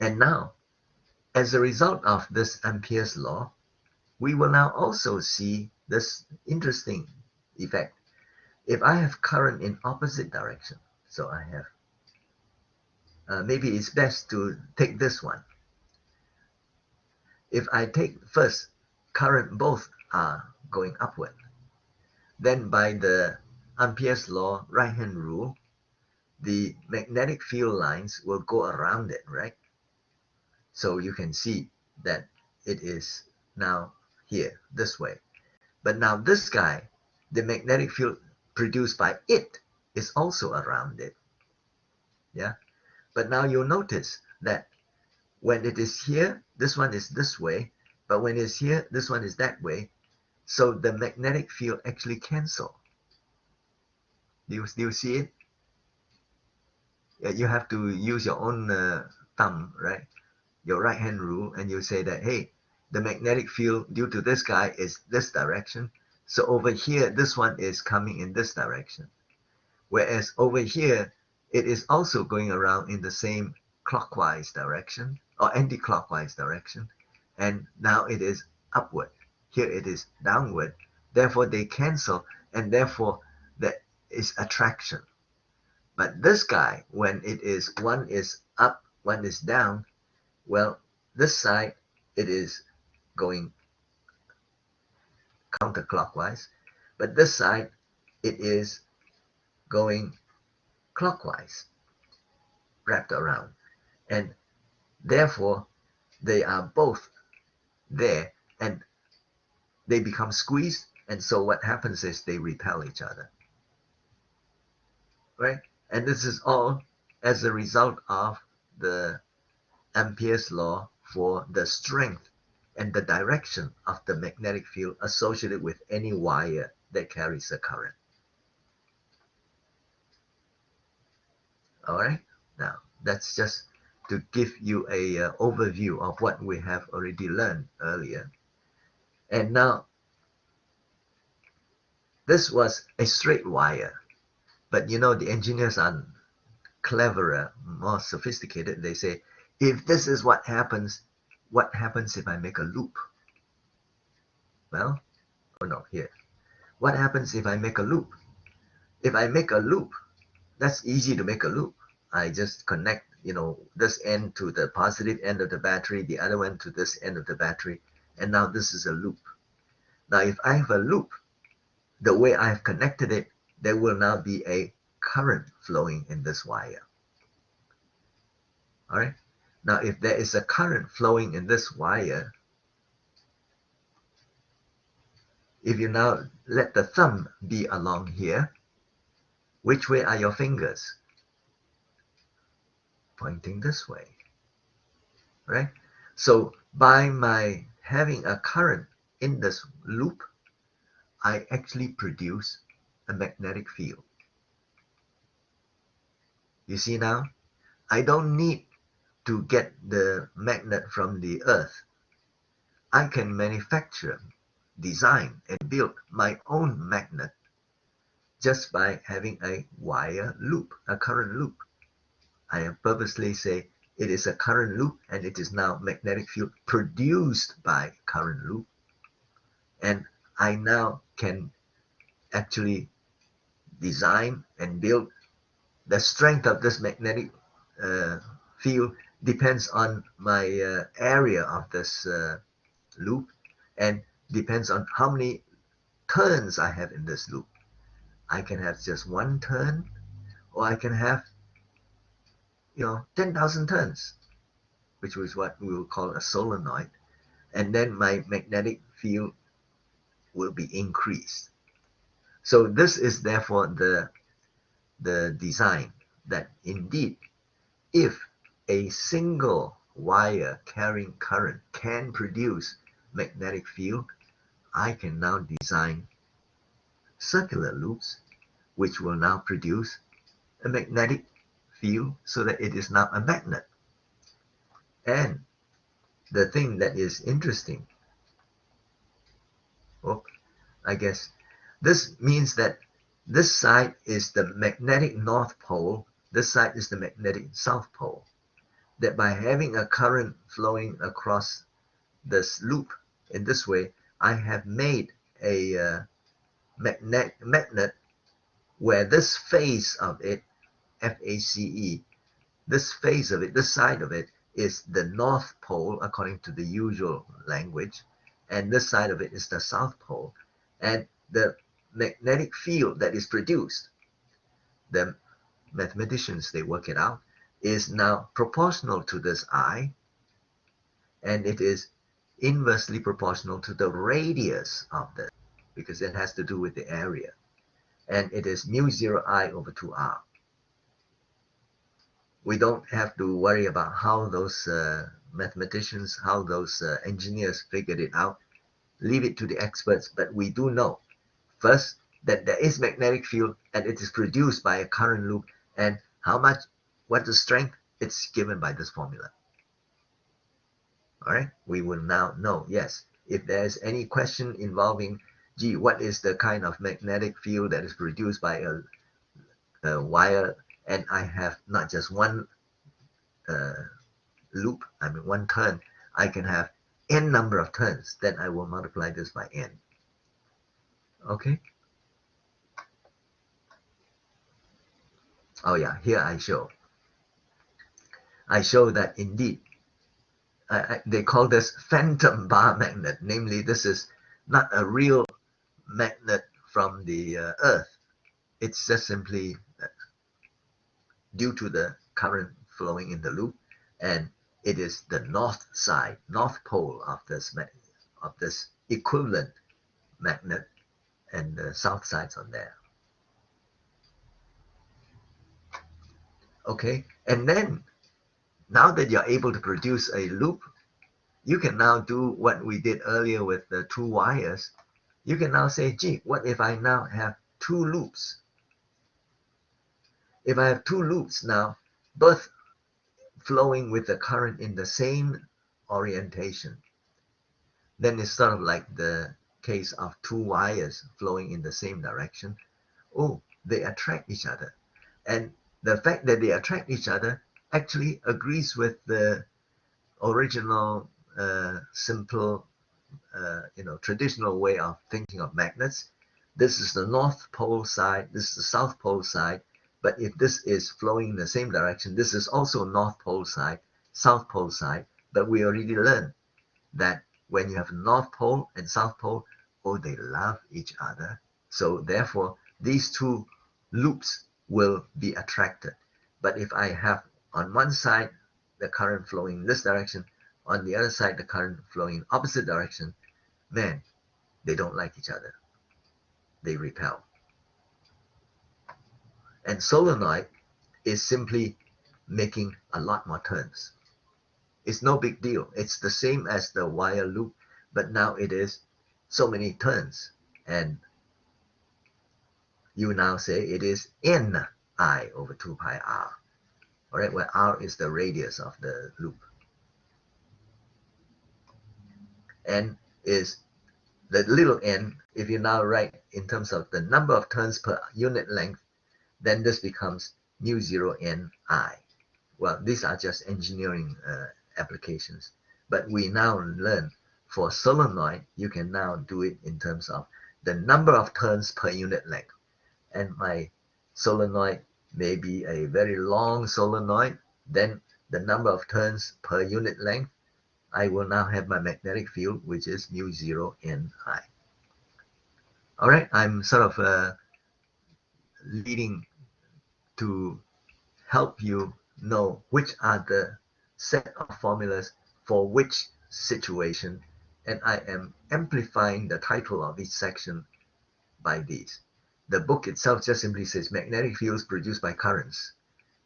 And now, as a result of this Ampere's law, we will now also see this interesting effect. If I have current in opposite direction, so I have, maybe it's best to take this one. If I take first current, both are going upward, then by the Ampere's law right-hand rule, the magnetic field lines will go around it, right? So you can see that it is now here, this way. But now this guy, the magnetic field produced by it is also around it. Yeah. But now you'll notice that when it is here, this one is this way, but when it's here, this one is that way. So the magnetic field actually cancel. Do you see it? You have to use your own thumb, right? Your right hand rule, and you say that, hey, the magnetic field due to this guy is this direction. So over here, this one is coming in this direction. Whereas over here, it is also going around in the same clockwise direction or anti-clockwise direction. And now it is upward. Here it is downward. Therefore, they cancel, and therefore there is attraction. But this guy, when it is one is up, one is down, well, this side, it is going counterclockwise, but this side, it is going clockwise, wrapped around. And therefore, they are both there, and they become squeezed, and so what happens is they repel each other, right? And this is all as a result of the Ampere's law for the strength and the direction of the magnetic field associated with any wire that carries a current. All right, now that's just to give you a overview of what we have already learned earlier. And now, this was a straight wire, but you know, the engineers are cleverer, more sophisticated. They say, if this is what happens if I make a loop? Well, oh no, here. What happens if I make a loop? If I make a loop, that's easy to make a loop. I just connect, this end to the positive end of the battery, the other one to this end of the battery, and now this is a loop. Now, if I have a loop, the way I have connected it, there will now be a current flowing in this wire. All right. Now, if there is a current flowing in this wire, if you now let the thumb be along here, which way are your fingers? Pointing this way, right? So by my having a current in this loop, I actually produce a magnetic field. You see now, I don't need to get the magnet from the earth. I can manufacture, design, and build my own magnet just by having a wire loop, a current loop. I have purposely say it is a current loop, and it is now magnetic field produced by current loop. And I now can actually design and build. The strength of this magnetic field depends on my area of this loop, and depends on how many turns I have in this loop. I can have just one turn, or I can have 10,000 turns, which is what we will call a solenoid, and then my magnetic field will be increased. So this is therefore the design, that indeed, if a single wire carrying current can produce magnetic field, I can now design circular loops which will now produce a magnetic field, so that it is now a magnet. And the thing that is interesting, I guess this means that this side is the magnetic north pole, this side is the magnetic south pole. That by having a current flowing across this loop in this way, I have made a magnet where this face of it, FACE, this face of it, this side of it, is the north pole according to the usual language, and this side of it is the south pole. And the magnetic field that is produced, the mathematicians, they work it out, is now proportional to this I, and it is inversely proportional to the radius of this, because it has to do with the area, and it is mu0 I over 2r. We don't have to worry about how those mathematicians, how those engineers figured it out. Leave it to the experts, but we do know, first, that there is magnetic field, and it is produced by a current loop, and how much, what the strength, it's given by this formula. All right, we will now know, yes, if there's any question involving, gee, what is the kind of magnetic field that is produced by a wire, and I have not just one loop, one turn, I can have n number of turns, then I will multiply this by n. Okay. Oh yeah, here I show that indeed, they call this phantom bar magnet. Namely, this is not a real magnet from the earth. It's just simply due to the current flowing in the loop, and it is the north side, north pole of this equivalent magnet, and the south sides on there. Okay, and then now that you're able to produce a loop, you can now do what we did earlier with the two wires. You can now say, gee, what if I now have two loops? If I have two loops now, both flowing with the current in the same orientation, then it's sort of like the case of two wires flowing in the same direction. Oh, they attract each other. And the fact that they attract each other actually agrees with the original simple traditional way of thinking of magnets. This is the north pole side, this is the south pole side, But if this is flowing in the same direction, this is also North Pole side, South Pole side. But we already learned that when you have North Pole and South Pole, oh, they love each other. So therefore, these two loops will be attracted. But if I have on one side the current flowing in this direction, on the other side the current flowing in opposite direction, then they don't like each other. They repel. And solenoid is simply making a lot more turns. It's no big deal. It's the same as the wire loop, but now it is so many turns. And you now say it is Ni over 2 pi r. All right, where r is the radius of the loop. N is the little n. If you now write in terms of the number of turns per unit length, then this becomes mu 0 Ni. Well, these are just engineering applications. But we now learn for solenoid, you can now do it in terms of the number of turns per unit length. And my solenoid may be a very long solenoid, then the number of turns per unit length, I will now have my magnetic field, which is mu 0 Ni. All right, I'm sort of leading to help you know which are the set of formulas for which situation, and I am amplifying the title of each section by these. The book itself just simply says magnetic fields produced by currents,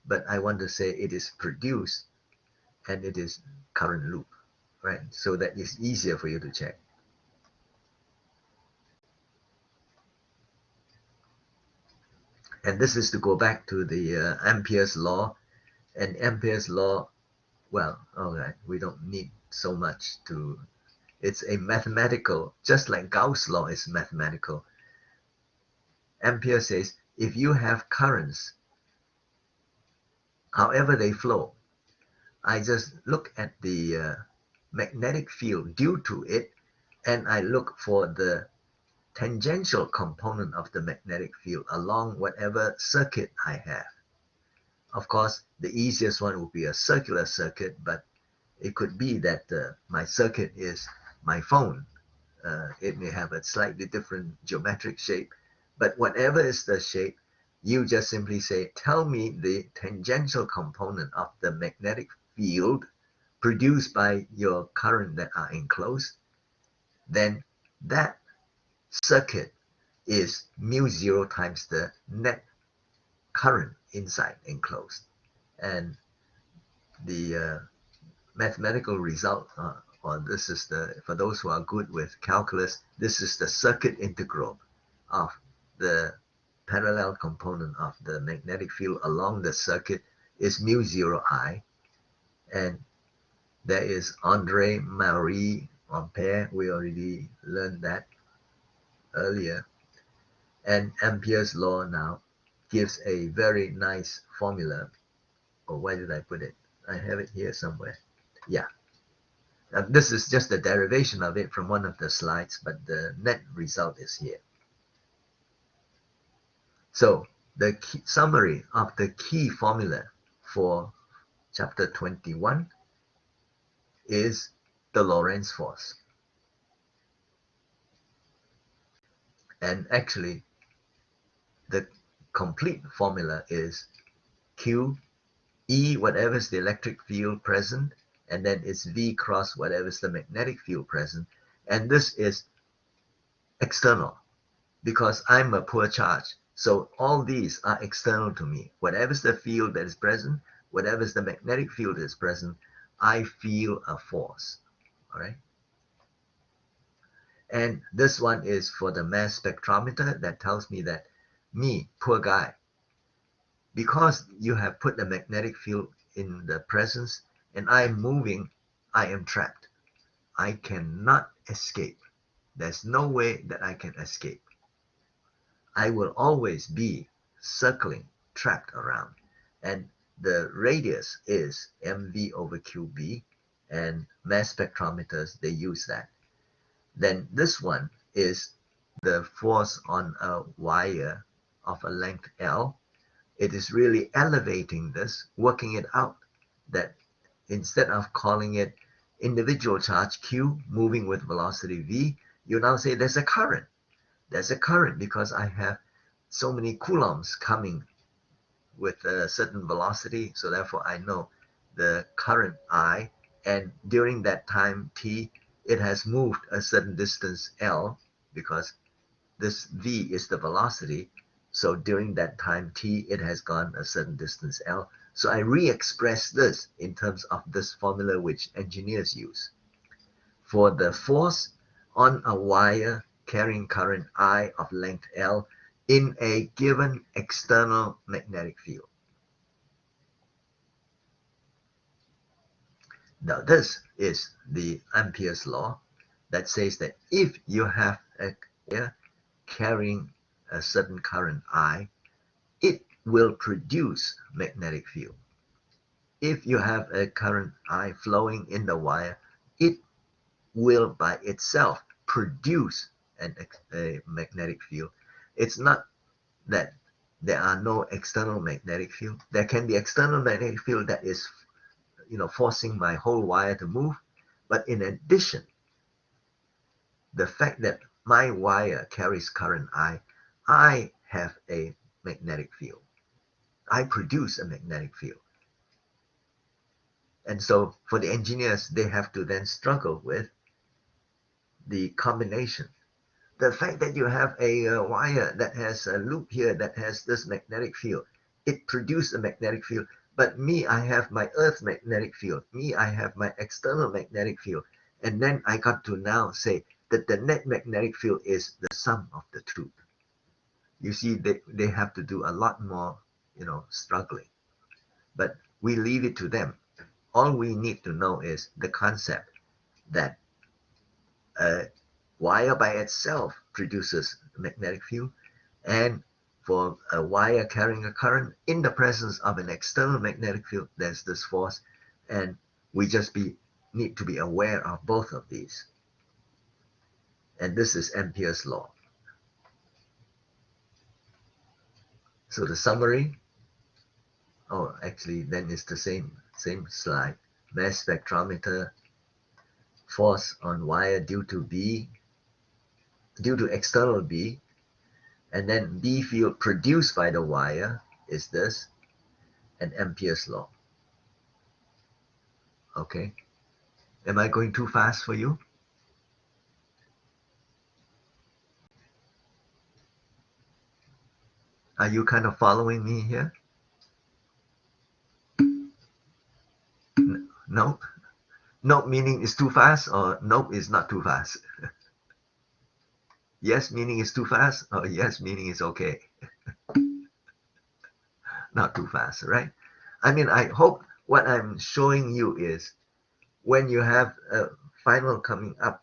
but I want to say it is produced and it is current loop, right? So that it's easier for you to check. And this is to go back to the Ampere's law. And Ampere's law, well, all right, we don't need so much to, it's a mathematical, just like Gauss law is mathematical. Ampere says, if you have currents, however they flow, I just look at the magnetic field due to it, and I look for the tangential component of the magnetic field along whatever circuit I have. Of course, the easiest one would be a circular circuit, but it could be that my circuit is my phone. It may have a slightly different geometric shape, but whatever is the shape, you just simply say, tell me the tangential component of the magnetic field produced by your current that are enclosed. Then that circuit is mu 0 times the net current inside enclosed. And the mathematical result, or this is the, for those who are good with calculus, this is the circuit integral of the parallel component of the magnetic field along the circuit is mu 0 I. And there is Andre Marie Ampere, we already learned that earlier. And Ampere's law now gives a very nice formula. Oh, where did I put it? I have it here somewhere. Yeah. This is just a derivation of it from one of the slides, but the net result is here. So the summary of the key formula for chapter 21 is the Lorentz force. And actually, the complete formula is Q, E, whatever is the electric field present, and then it's V cross whatever is the magnetic field present. And this is external because I'm a poor charge. So all these are external to me. Whatever is the field that is present, whatever is the magnetic field that is present, I feel a force. All right. And this one is for the mass spectrometer that tells me that me, poor guy, because you have put the magnetic field in the presence and I'm moving, I am trapped. I cannot escape. There's no way that I can escape. I will always be circling, trapped around. And the radius is mv over qb, and mass spectrometers, they use that. Then this one is the force on a wire of a length L. it is really elevating this, working it out, that instead of calling it individual charge Q moving with velocity V, you now say there's a current. There's a current because I have so many coulombs coming with a certain velocity, so therefore I know the current I, and during that time t, it has moved a certain distance L, because this V is the velocity, so during that time t, it has gone a certain distance L. So I re-express this in terms of this formula which engineers use. For the force on a wire carrying current I of length L in a given external magnetic field. Now this is the Ampere's law that says that if you have a wire carrying a certain current I, it will produce magnetic field. If you have a current I flowing in the wire, it will by itself produce a magnetic field. It's not that there are no external magnetic field. There can be external magnetic field that is, forcing my whole wire to move. But in addition, the fact that my wire carries current I have a magnetic field. I produce a magnetic field. And so for the engineers, they have to then struggle with the combination. The fact that you have a wire that has a loop here that has this magnetic field, it produces a magnetic field. But me, I have my Earth magnetic field. Me, I have my external magnetic field. And then I got to now say that the net magnetic field is the sum of the two. You see, they have to do a lot more, struggling. But we leave it to them. All we need to know is the concept that a wire by itself produces a magnetic field, and for a wire carrying a current in the presence of an external magnetic field, there's this force, and we just need to be aware of both of these. And this is Ampere's law. So the summary, actually then it's the same slide. Mass spectrometer, force on wire due to external B, and then B field produced by the wire is this, and Ampere's law. Okay, am I going too fast for you? Are you kind of following me here? No? Nope meaning it's too fast, or nope is not too fast? Yes meaning it's too fast, or yes meaning it's okay? Not too fast, right? I mean, I hope what I'm showing you is when you have a final coming up,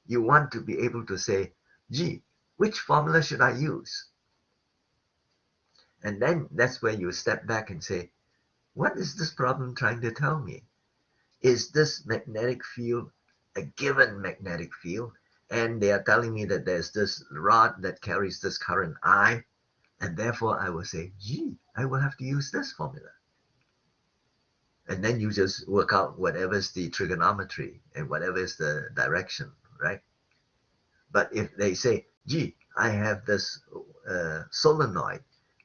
you want to be able to say, gee, which formula should I use? And then that's where you step back and say, what is this problem trying to tell me? Is this magnetic field a given magnetic field? And they are telling me that there's this rod that carries this current I, and therefore I will say, gee, I will have to use this formula. And then you just work out whatever's the trigonometry and whatever is the direction, right? But if they say, gee, I have this solenoid,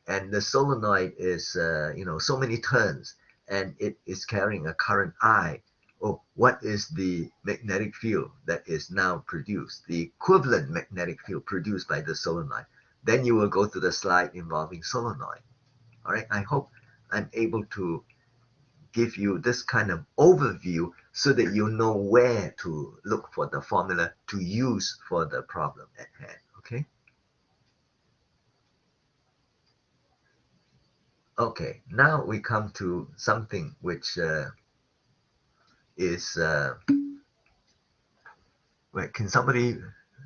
and the solenoid is, so many turns, and it is carrying a current I, what is the magnetic field that is now produced, the equivalent magnetic field produced by the solenoid? Then you will go to the slide involving solenoid. All right, I hope I'm able to give you this kind of overview so that you know where to look for the formula to use for the problem at hand. Okay? Okay, now we come to something which is wait, can somebody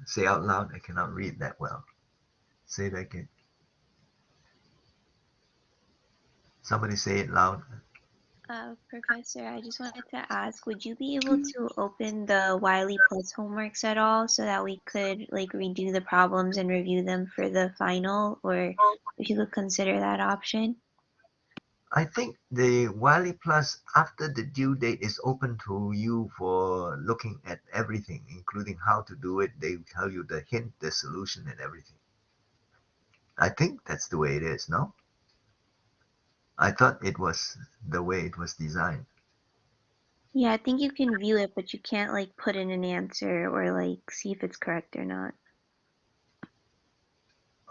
say out loud? I cannot read that well. Say that again. Somebody say it loud. Professor, I just wanted to ask, would you be able to open the Wiley Plus homeworks at all so that we could like redo the problems and review them for the final, or if you could consider that option? I think the Wiley Plus after the due date is open to you for looking at everything, including how to do it. They tell you the hint, the solution, and everything. I think that's the way it is, no? I thought it was the way it was designed. Yeah, I think you can view it, but you can't like put in an answer or like see if it's correct or not.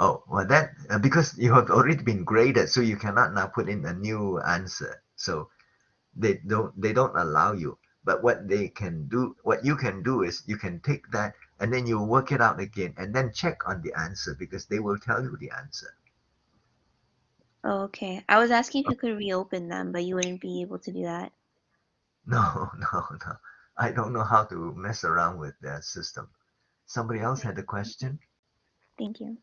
Oh, well, that because you have already been graded, so you cannot now put in a new answer. So they don't allow you. But what you can do is you can take that and then you work it out again and then check on the answer because they will tell you the answer. Oh, okay. I was asking if you could reopen them, but you wouldn't be able to do that. No, no, no. I don't know how to mess around with their system. Somebody else Okay. had a question? Thank you.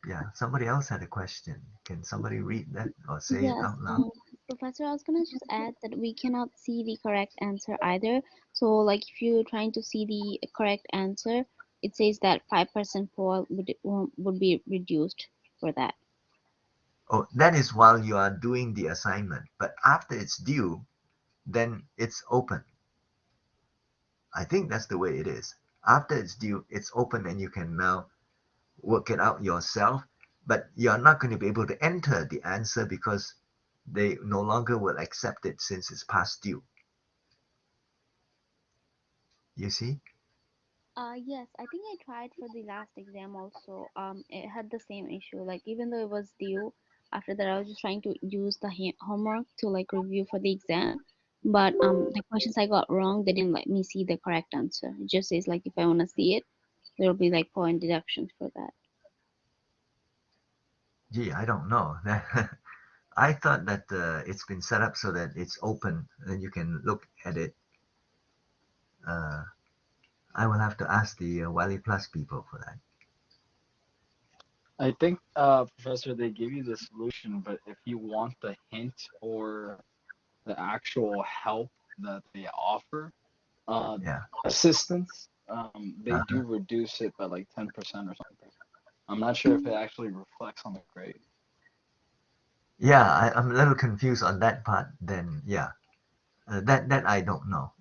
Yeah, somebody else had a question. Can somebody read that or say it Yes, out loud? Professor, I was gonna just add that we cannot see the correct answer either. So, like, if you're trying to see the correct answer, it says that 5% fall would be reduced for that. Oh, that is while you are doing the assignment. But after it's due, then it's open. I think that's the way it is. After it's due, it's open and you can now work it out yourself. But you're not going to be able to enter the answer because they no longer will accept it since it's past due. You see? Yes, I think I tried for the last exam also. It had the same issue. Like, even though it was due, after that I was just trying to use the homework to like review for the exam. But the questions I got wrong, they didn't let me see the correct answer. It just says like if I want to see it, there'll be like point deductions for that. Gee, I don't know. I thought that it's been set up so that it's open and you can look at it. Uh, I will have to ask the Wiley Plus people for that. I think, Professor, they give you the solution, but if you want the hint or the actual help that they offer, uh, Yeah. assistance, they Uh-huh. do reduce it by like 10% or something. I'm not sure if it actually reflects on the grade. Yeah, I'm a little confused on that part. Then, yeah, that I don't know.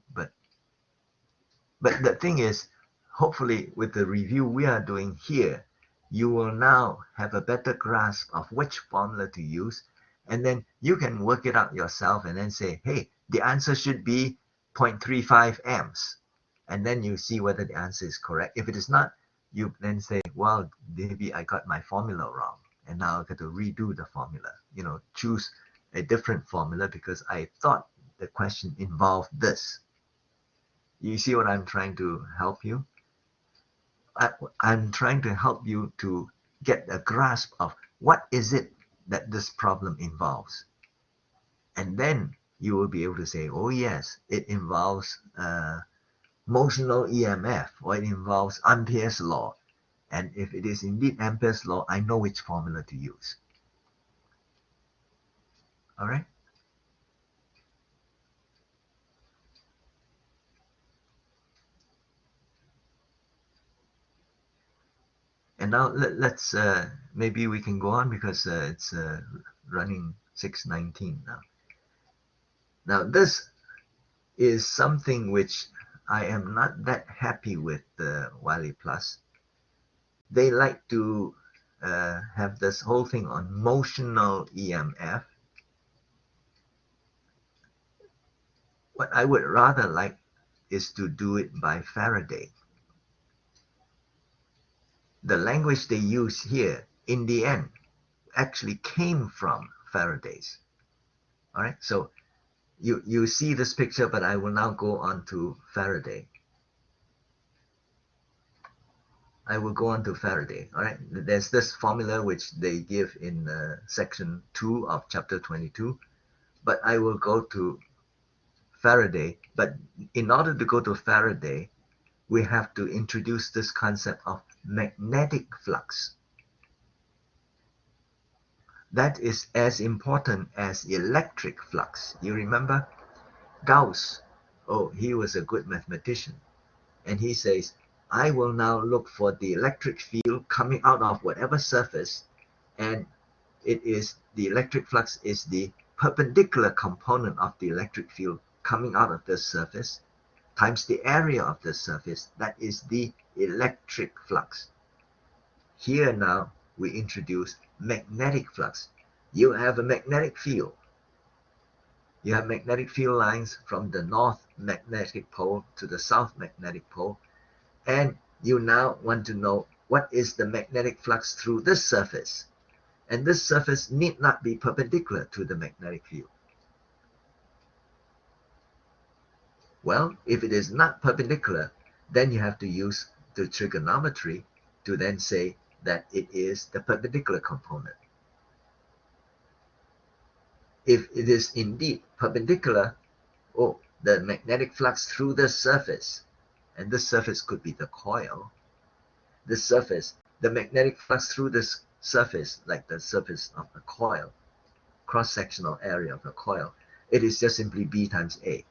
But the thing is, hopefully, with the review we are doing here, you will now have a better grasp of which formula to use, and then you can work it out yourself and then say, hey, the answer should be 0.35 amps. And then you see whether the answer is correct. If it is not, you then say, well, maybe I got my formula wrong. And now I got to redo the formula. Choose a different formula because I thought the question involved this. You see what I'm trying to help you? I'm trying to help you to get a grasp of what is it that this problem involves. And then you will be able to say, oh yes, it involves motional EMF, or it involves Ampere's law. And if it is indeed Ampere's law, I know which formula to use. All right? And now let's maybe we can go on because it's running 6:19 now. Now this is something which I am not that happy with the Wiley Plus. They like to have this whole thing on motional EMF. What I would rather like is to do it by Faraday. The language they use here, in the end, actually came from Faraday's. All right, so you see this picture, but I will now go on to Faraday. I will go on to Faraday. All right, there's this formula which they give in section 2 of chapter 22, but I will go to Faraday. But in order to go to Faraday, we have to introduce this concept of magnetic flux. That is as important as electric flux. You remember Gauss? Oh, he was a good mathematician. And he says, I will now look for the electric field coming out of whatever surface, and it is the electric flux is the perpendicular component of the electric field coming out of the surface times the area of the surface. That is the electric flux. Here now we introduce magnetic flux. You have a magnetic field. You have magnetic field lines from the north magnetic pole to the south magnetic pole, and you now want to know what is the magnetic flux through this surface. And this surface need not be perpendicular to the magnetic field. Well, if it is not perpendicular, then you have to use the trigonometry to then say that it is the perpendicular component. If it is indeed perpendicular, oh, the magnetic flux through the surface, and this surface could be the coil, this surface, the magnetic flux through this surface, like the surface of a coil, cross-sectional area of a coil, it is just simply B times A.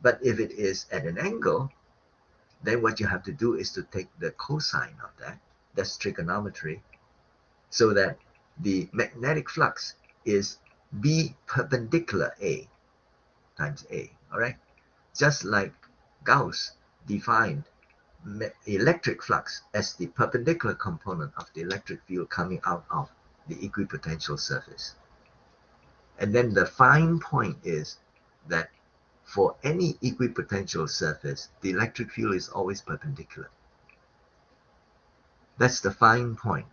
But if it is at an angle, then what you have to do is to take the cosine of that, that's trigonometry, so that the magnetic flux is B perpendicular A times A, all right? Just like Gauss defined electric flux as the perpendicular component of the electric field coming out of the equipotential surface. And then the fine point is that for any equipotential surface, the electric field is always perpendicular. That's the fine point.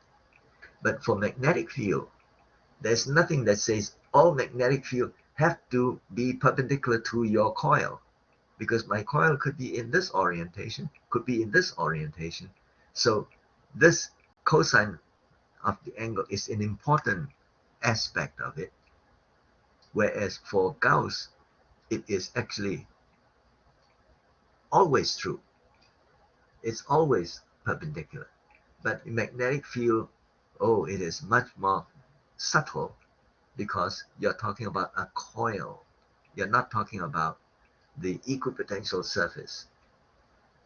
But for magnetic field, there's nothing that says all magnetic field have to be perpendicular to your coil, because my coil could be in this orientation, could be in this orientation. So this cosine of the angle is an important aspect of it, whereas for Gauss, it is actually always true. It's always perpendicular. But in magnetic field, oh, it is much more subtle, because you're talking about a coil. You're not talking about the equipotential surface.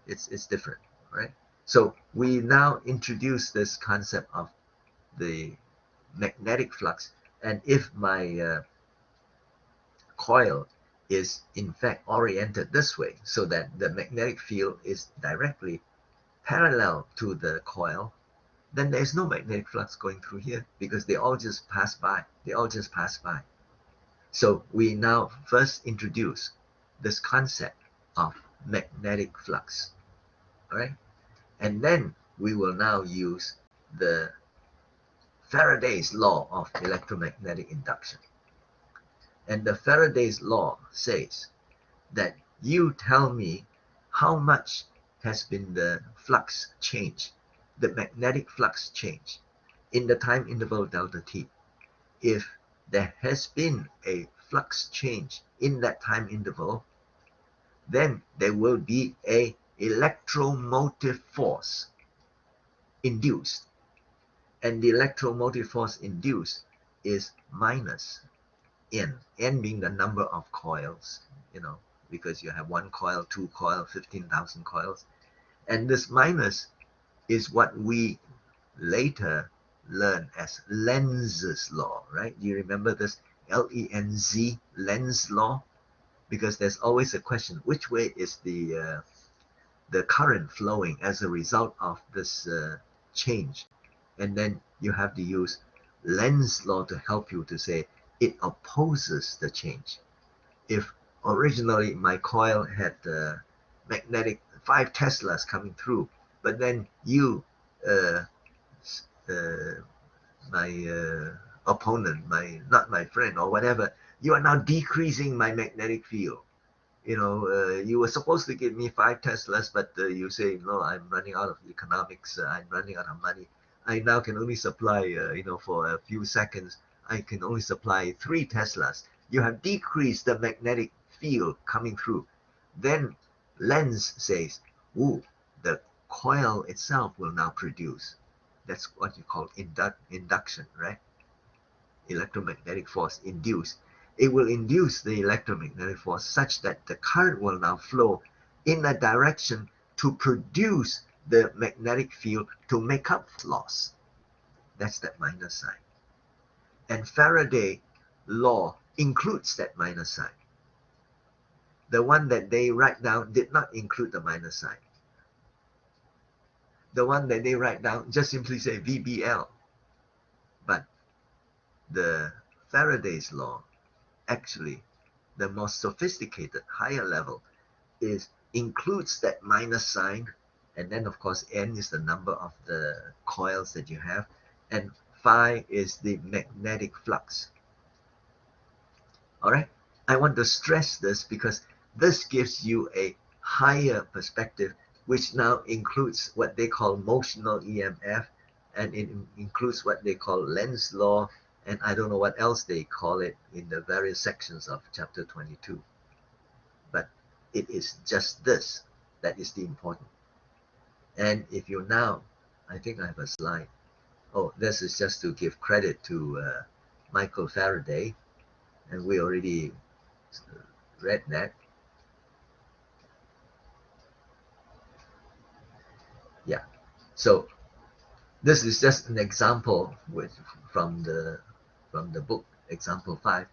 It's different, right? So we now introduce this concept of the magnetic flux, and if my coil is in fact oriented this way, so that the magnetic field is directly parallel to the coil, then there's no magnetic flux going through here, because they all just pass by. They all just pass by. So we now first introduce this concept of magnetic flux, all right? And then we will now use the Faraday's law of electromagnetic induction. And the Faraday's law says that you tell me how much has been the flux change, the magnetic flux change in the time interval delta t. If there has been a flux change in that time interval, then there will be a electromotive force induced. And the electromotive force induced is minus n, n being the number of coils, because you have one coil, two coil, 15,000 coils. And this minus is what we later learn as Lenz's law, right? Do you remember this Lenz, Lenz's law? Because there's always a question, which way is the current flowing as a result of this change? And then you have to use Lenz's law to help you to say it opposes the change. If originally my coil had magnetic 5 Teslas coming through, but then you, my opponent, not my friend or whatever, you are now decreasing my magnetic field. You were supposed to give me 5 Teslas, but you say, no, I'm running out of economics, I'm running out of money. I now can only supply, for a few seconds, I can only supply 3 Teslas. You have decreased the magnetic field coming through. Then Lenz says, ooh, the coil itself will now produce. That's what you call induction, right? electromagnetic force induced, it will induce the electromagnetic force such that the current will now flow in a direction to produce the magnetic field to make up loss. That's that minus sign. And Faraday law includes that minus sign. The one that they write down did not include the minus sign. The one that they write down just simply say VBL. But the Faraday's law, actually, the more sophisticated, higher level, includes that minus sign, and then of course n is the number of the coils that you have, and phi is the magnetic flux. All right, I want to stress this because this gives you a higher perspective, which now includes what they call motional EMF, and it includes what they call Lorentz law, and I don't know what else they call it in the various sections of chapter 22. But it is just this that is the important. And if you now, I think I have a slide. Oh, this is just to give credit to Michael Faraday, and we already read that. Yeah, so this is just an example from the book, example 5.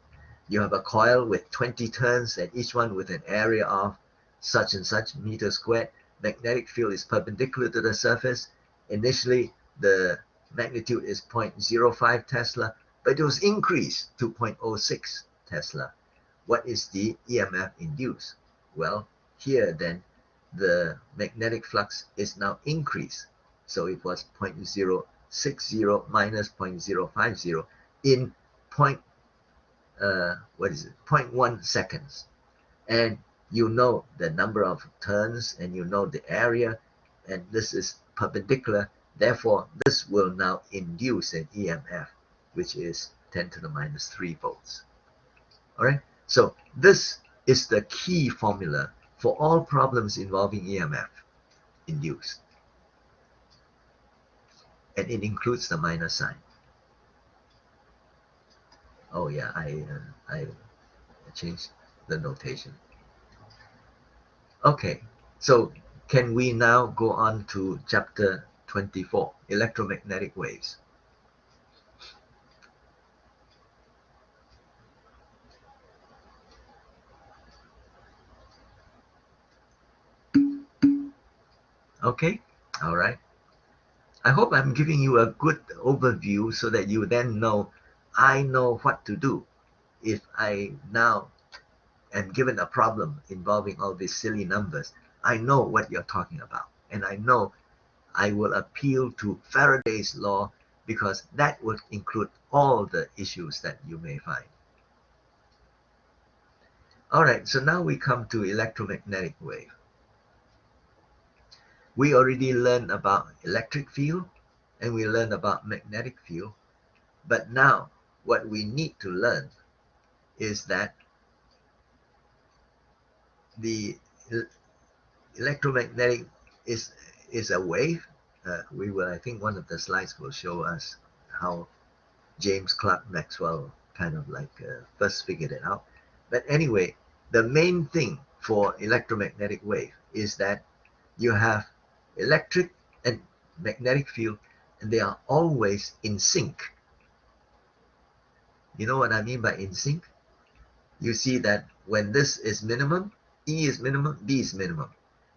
You have a coil with 20 turns and each one with an area of such and such meter squared. Magnetic field is perpendicular to the surface. Initially, the magnitude is 0.05 Tesla, but it was increased to 0.06 Tesla. What is the EMF induced? Well, here then, the magnetic flux is now increased. So it was 0.060 minus 0.050 in 0.1 seconds. And you know the number of turns and you know the area, and this is perpendicular. Therefore, this will now induce an EMF, which is 10 to the minus 3 volts. All right. So this is the key formula for all problems involving EMF induced. And it includes the minus sign. Oh yeah, I changed the notation. Okay, so can we now go on to chapter 24, electromagnetic waves? Okay, all right. I hope I'm giving you a good overview so that you then know I know what to do if I now am given a problem involving all these silly numbers. I know what you're talking about, and I know I will appeal to Faraday's law because that would include all the issues that you may find. All right, so now we come to electromagnetic wave. We already learned about electric field and we learned about magnetic field, but now what we need to learn is that the electromagnetic is a wave. I think one of the slides will show us how James Clerk Maxwell kind of like first figured it out. But anyway, the main thing for electromagnetic wave is that you have electric and magnetic field, and they are always in sync. You know what I mean by in sync? You see that when this is minimum, E is minimum, B is minimum.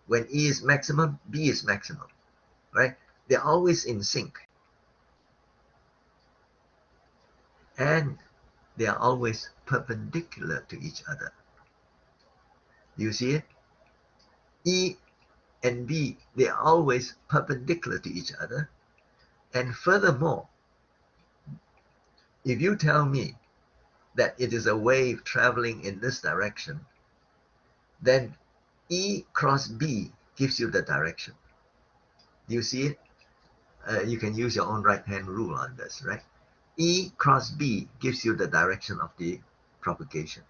When E is maximum, B is maximum, right? They're always in sync. And they are always perpendicular to each other. You see it? E and B, they are always perpendicular to each other. And furthermore, if you tell me that it is a wave traveling in this direction, then E cross B gives you the direction. Do you see it? You can use your own right-hand rule on this, right? E cross B gives you the direction of the propagation.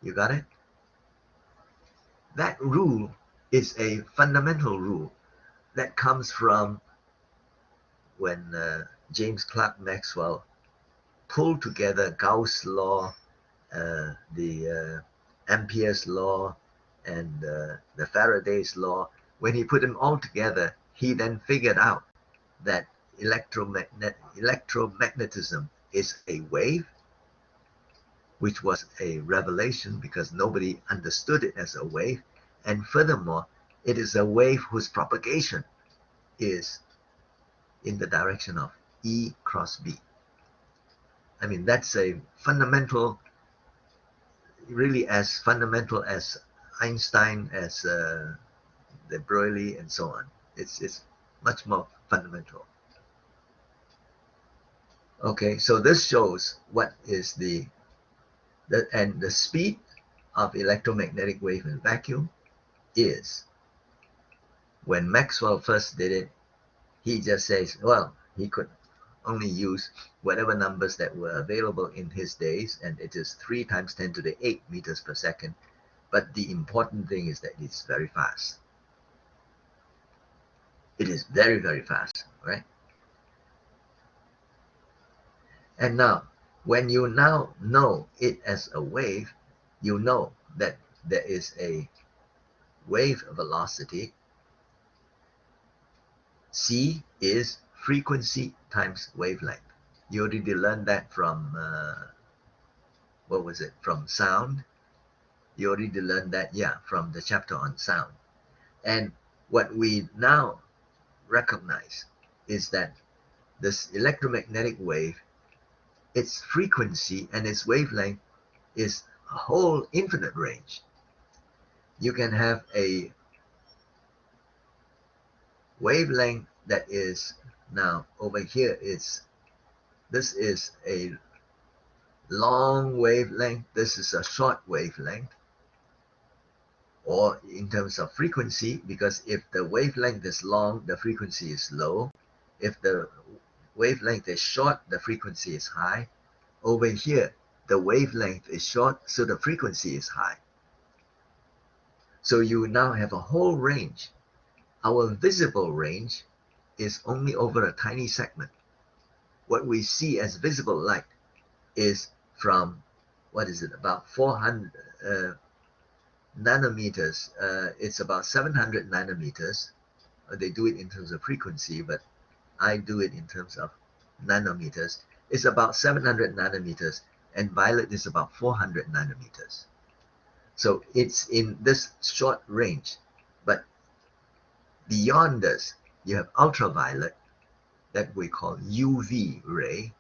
You got it? That rule is a fundamental rule that comes from when James Clerk Maxwell pull together Gauss Law, the Ampere's Law, and the Faraday's Law, when he put them all together, he then figured out that electromagnetism is a wave, which was a revelation because nobody understood it as a wave. And furthermore, it is a wave whose propagation is in the direction of E cross B. I mean, that's a fundamental, really as fundamental as Einstein, as de Broglie, and so on. It's much more fundamental. Okay, so this shows what is the speed of electromagnetic wave in vacuum is, when Maxwell first did it, he just says, well, he could only use whatever numbers that were available in his days, and it is 3 × 10⁸ meters per second. But the important thing is that it's very fast. It is very, very fast, right? And now, when you now know it as a wave, you know that there is a wave velocity. C is frequency times wavelength. You already learned that from, what was it, from sound? You already learned that, yeah, from the chapter on sound. And what we now recognize is that this electromagnetic wave, its frequency and its wavelength is a whole infinite range. You can have a wavelength that is, now over here is, this is a long wavelength, this is a short wavelength, or in terms of frequency, because if the wavelength is long, the frequency is low. If the wavelength is short, the frequency is high. Over here, the wavelength is short, so the frequency is high. So you now have a whole range. Our visible range is only over a tiny segment. What we see as visible light is from, what is it, about 400 nanometers. It's about 700 nanometers. They do it in terms of frequency, but I do it in terms of nanometers. It's about 700 nanometers, and violet is about 400 nanometers. So it's in this short range. But beyond this, you have ultraviolet that we call UV ray.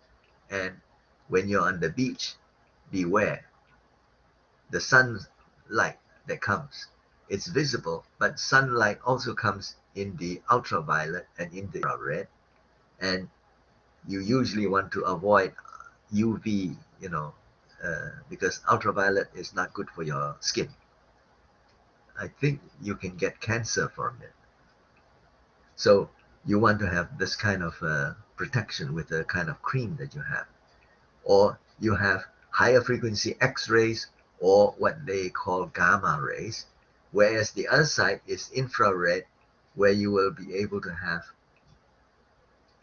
And when you're on the beach, beware. The sunlight that comes, it's visible, but sunlight also comes in the ultraviolet and in the infrared. And you usually want to avoid UV, because ultraviolet is not good for your skin. I think you can get cancer from it. So you want to have this kind of protection with the kind of cream that you have. Or you have higher frequency X-rays, or what they call gamma rays, whereas the other side is infrared, where you will be able to have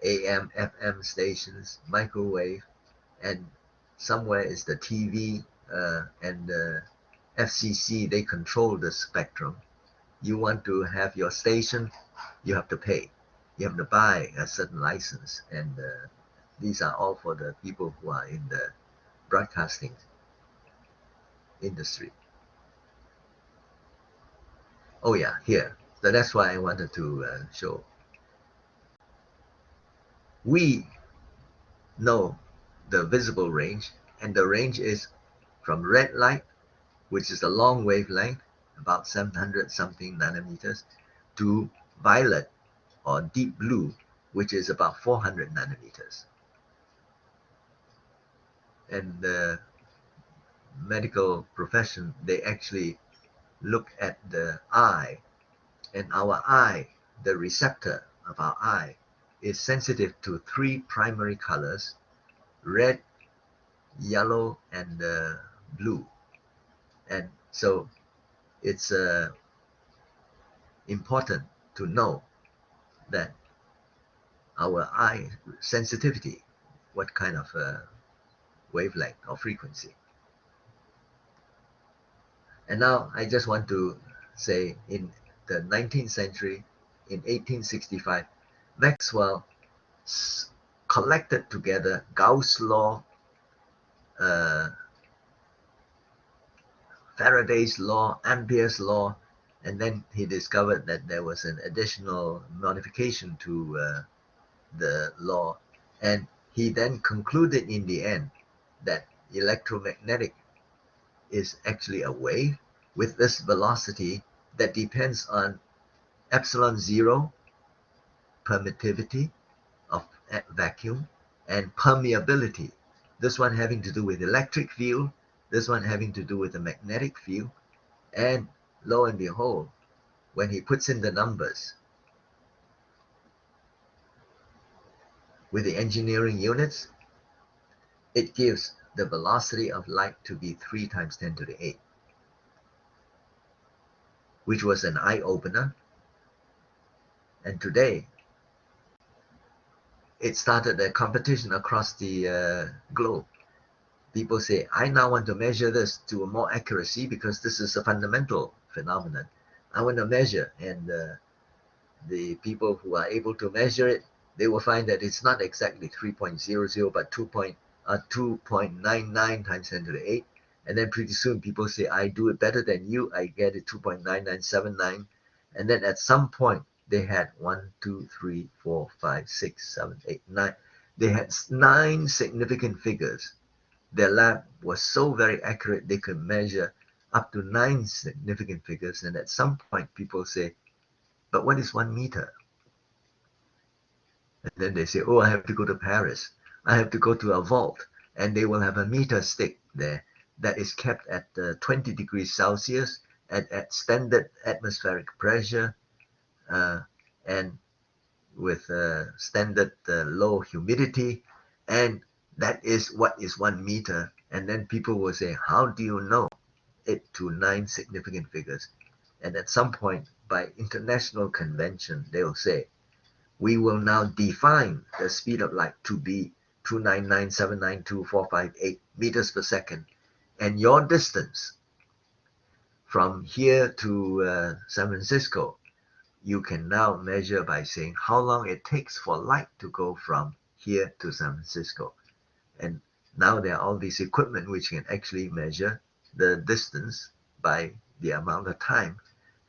AM, FM stations, microwave, and somewhere is the TV and the FCC. They control the spectrum. You want to have your station, you have to pay. You have to buy a certain license, and these are all for the people who are in the broadcasting industry. Oh yeah, here. So that's why I wanted to show. We know the visible range, and the range is from red light, which is a long wavelength, about 700 something nanometers, to violet or deep blue, which is about 400 nanometers. And the medical profession, they actually look at the eye, and our eye, the receptor of our eye, is sensitive to 3 primary colors: red, yellow, and blue. And so it's important to know that our eye sensitivity, what kind of wavelength or frequency. And now I just want to say in the 19th century, in 1865, Maxwell collected together Gauss Law, Faraday's law, Ampere's law, and then he discovered that there was an additional modification to the law, and he then concluded in the end that electromagnetic is actually a wave with this velocity that depends on epsilon zero, permittivity of vacuum, and permeability. This one having to do with electric field, this one having to do with the magnetic field, and lo and behold, when he puts in the numbers with the engineering units, it gives the velocity of light to be 3 times 10 to the 8, which was an eye-opener. And today, it started a competition across the globe. People say, I now want to measure this to a more accuracy because this is a fundamental phenomenon. I want to measure, and the people who are able to measure it, they will find that it's not exactly 3.00, but 2.99 times 10 to the 8. And then pretty soon people say, I do it better than you. I get it 2.9979. And then at some point, they had 1, 2, 3, 4, 5, 6, 7, 8, 9. They had 9 significant figures. Their lab was so very accurate, they could measure up to 9 significant figures. And at some point, people say, but what is 1 meter? And then they say, oh, I have to go to Paris. I have to go to a vault. And they will have a meter stick there that is kept at 20 degrees Celsius at standard atmospheric pressure and with standard low humidity. And that is what is 1 meter. And then people will say, how do you know it to 9 significant figures? And at some point, by international convention, they will say, we will now define the speed of light to be 299,792,458 meters per second. And your distance from here to San Francisco, you can now measure by saying how long it takes for light to go from here to San Francisco. And now there are all these equipment which can actually measure the distance by the amount of time.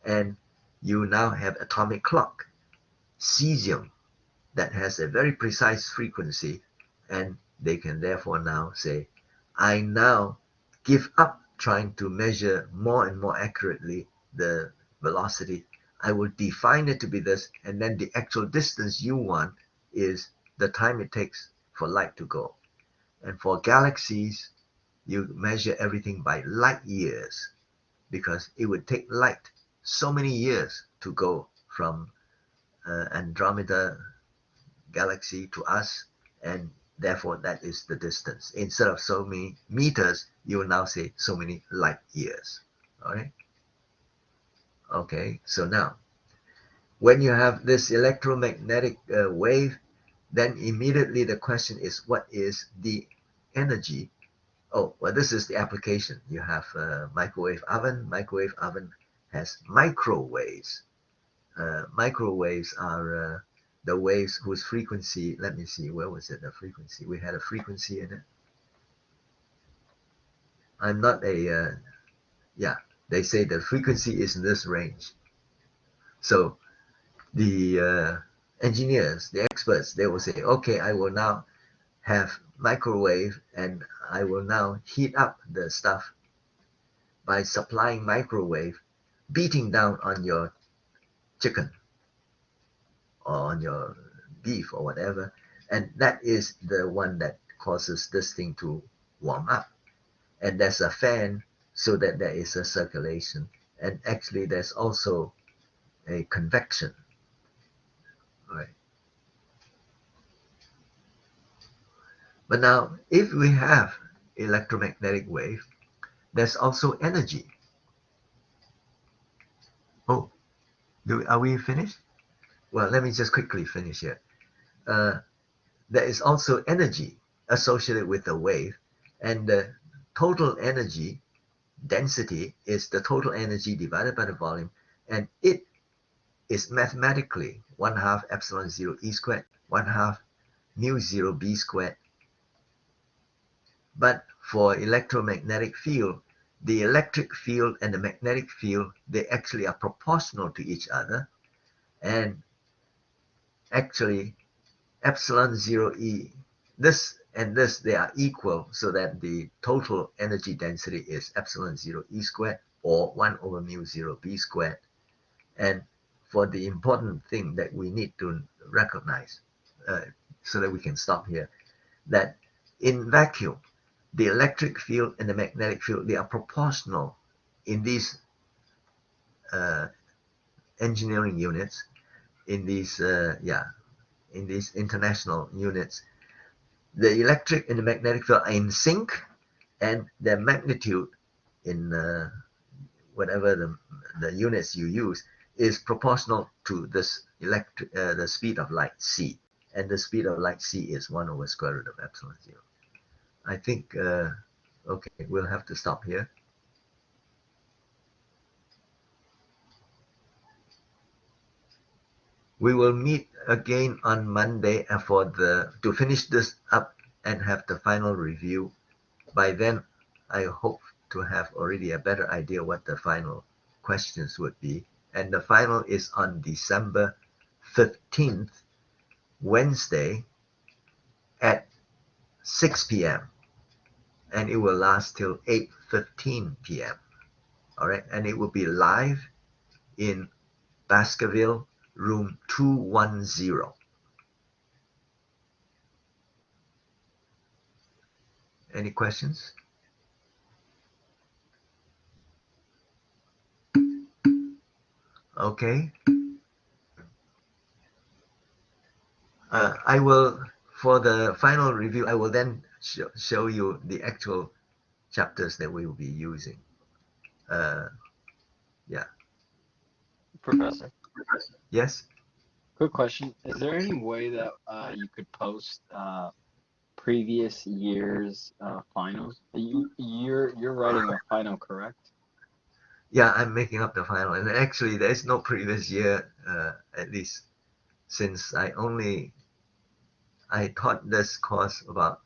And you now have atomic clock, cesium, that has a very precise frequency, and they can therefore now say, I now give up trying to measure more and more accurately the velocity. I will define it to be this, and then the actual distance you want is the time it takes for light to go. And for galaxies, you measure everything by light years, because it would take light so many years to go from Andromeda galaxy to us, and therefore that is the distance. Instead of so many meters, you will now say so many light years. All right. Okay, so now when you have this electromagnetic wave, then immediately the question is, what is the energy? Oh, well, this is the application. You have a microwave oven. Microwave oven has microwaves. Microwaves are the waves whose frequency, let me see, where was it, the frequency? We had a frequency in it. I'm not a, yeah, they say the frequency is in this range. So the engineers, the experts, they will say, okay, I will now have microwave and I will now heat up the stuff by supplying microwave, beating down on your chicken or on your beef or whatever, and that is the one that causes this thing to warm up. And there's a fan so that there is a circulation, and actually there's also a convection. Right. But now, if we have electromagnetic wave, there's also energy. Oh, are we finished? Well, let me just quickly finish here. There is also energy associated with the wave, And the total energy density is the total energy divided by the volume, and it is mathematically 1/2 epsilon 0 E squared, 1/2 mu 0 B squared. But for electromagnetic field, the electric field and the magnetic field, they actually are proportional to each other. And actually, epsilon 0 E, this and this, they are equal, so that the total energy density is epsilon 0 E squared, or 1/mu 0 B squared. And for the important thing that we need to recognize, so that we can stop here, that in vacuum, the electric field and the magnetic field, they are proportional in these engineering units, in these in these international units. The electric and the magnetic field are in sync, and their magnitude in whatever the units you use is proportional to this the speed of light c, and the speed of light c is 1/square root of epsilon 0. I think okay, we'll have to stop here. We will meet again on Monday to finish this up and have the final review. By then, I hope to have already a better idea what the final questions would be. And the final is on December 15th, Wednesday at 6 p.m. And it will last till 8:15 p.m. All right, and it will be live in Baskerville, room 210. Any questions? Okay. I will, for the final review, I will then show you the actual chapters that we will be using. Yeah. Professor, Yes? quick question. Is there any way that you could post previous year's finals? You're writing a final, correct? Yeah, I'm making up the final. And actually, there's no previous year, at least since I taught this course about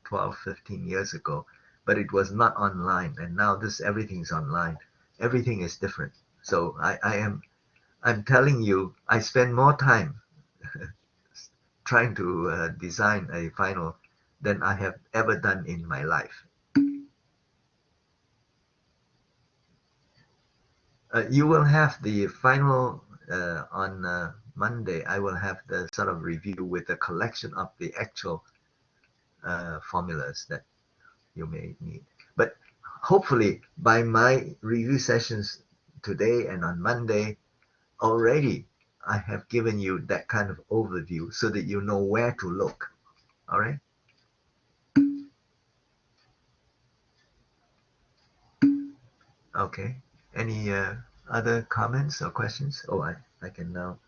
12, 15 years ago, but it was not online. And now everything's online. Everything is different. So I'm telling you, I spend more time trying to design a final than I have ever done in my life. You will have the final on Monday. I will have the sort of review with a collection of the actual formulas that you may need. But hopefully by my review sessions today and on Monday, already I have given you that kind of overview so that you know where to look. All right? Okay. Any other comments or questions? Oh, I can now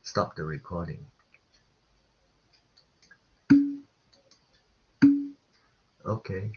stop the recording. Okay.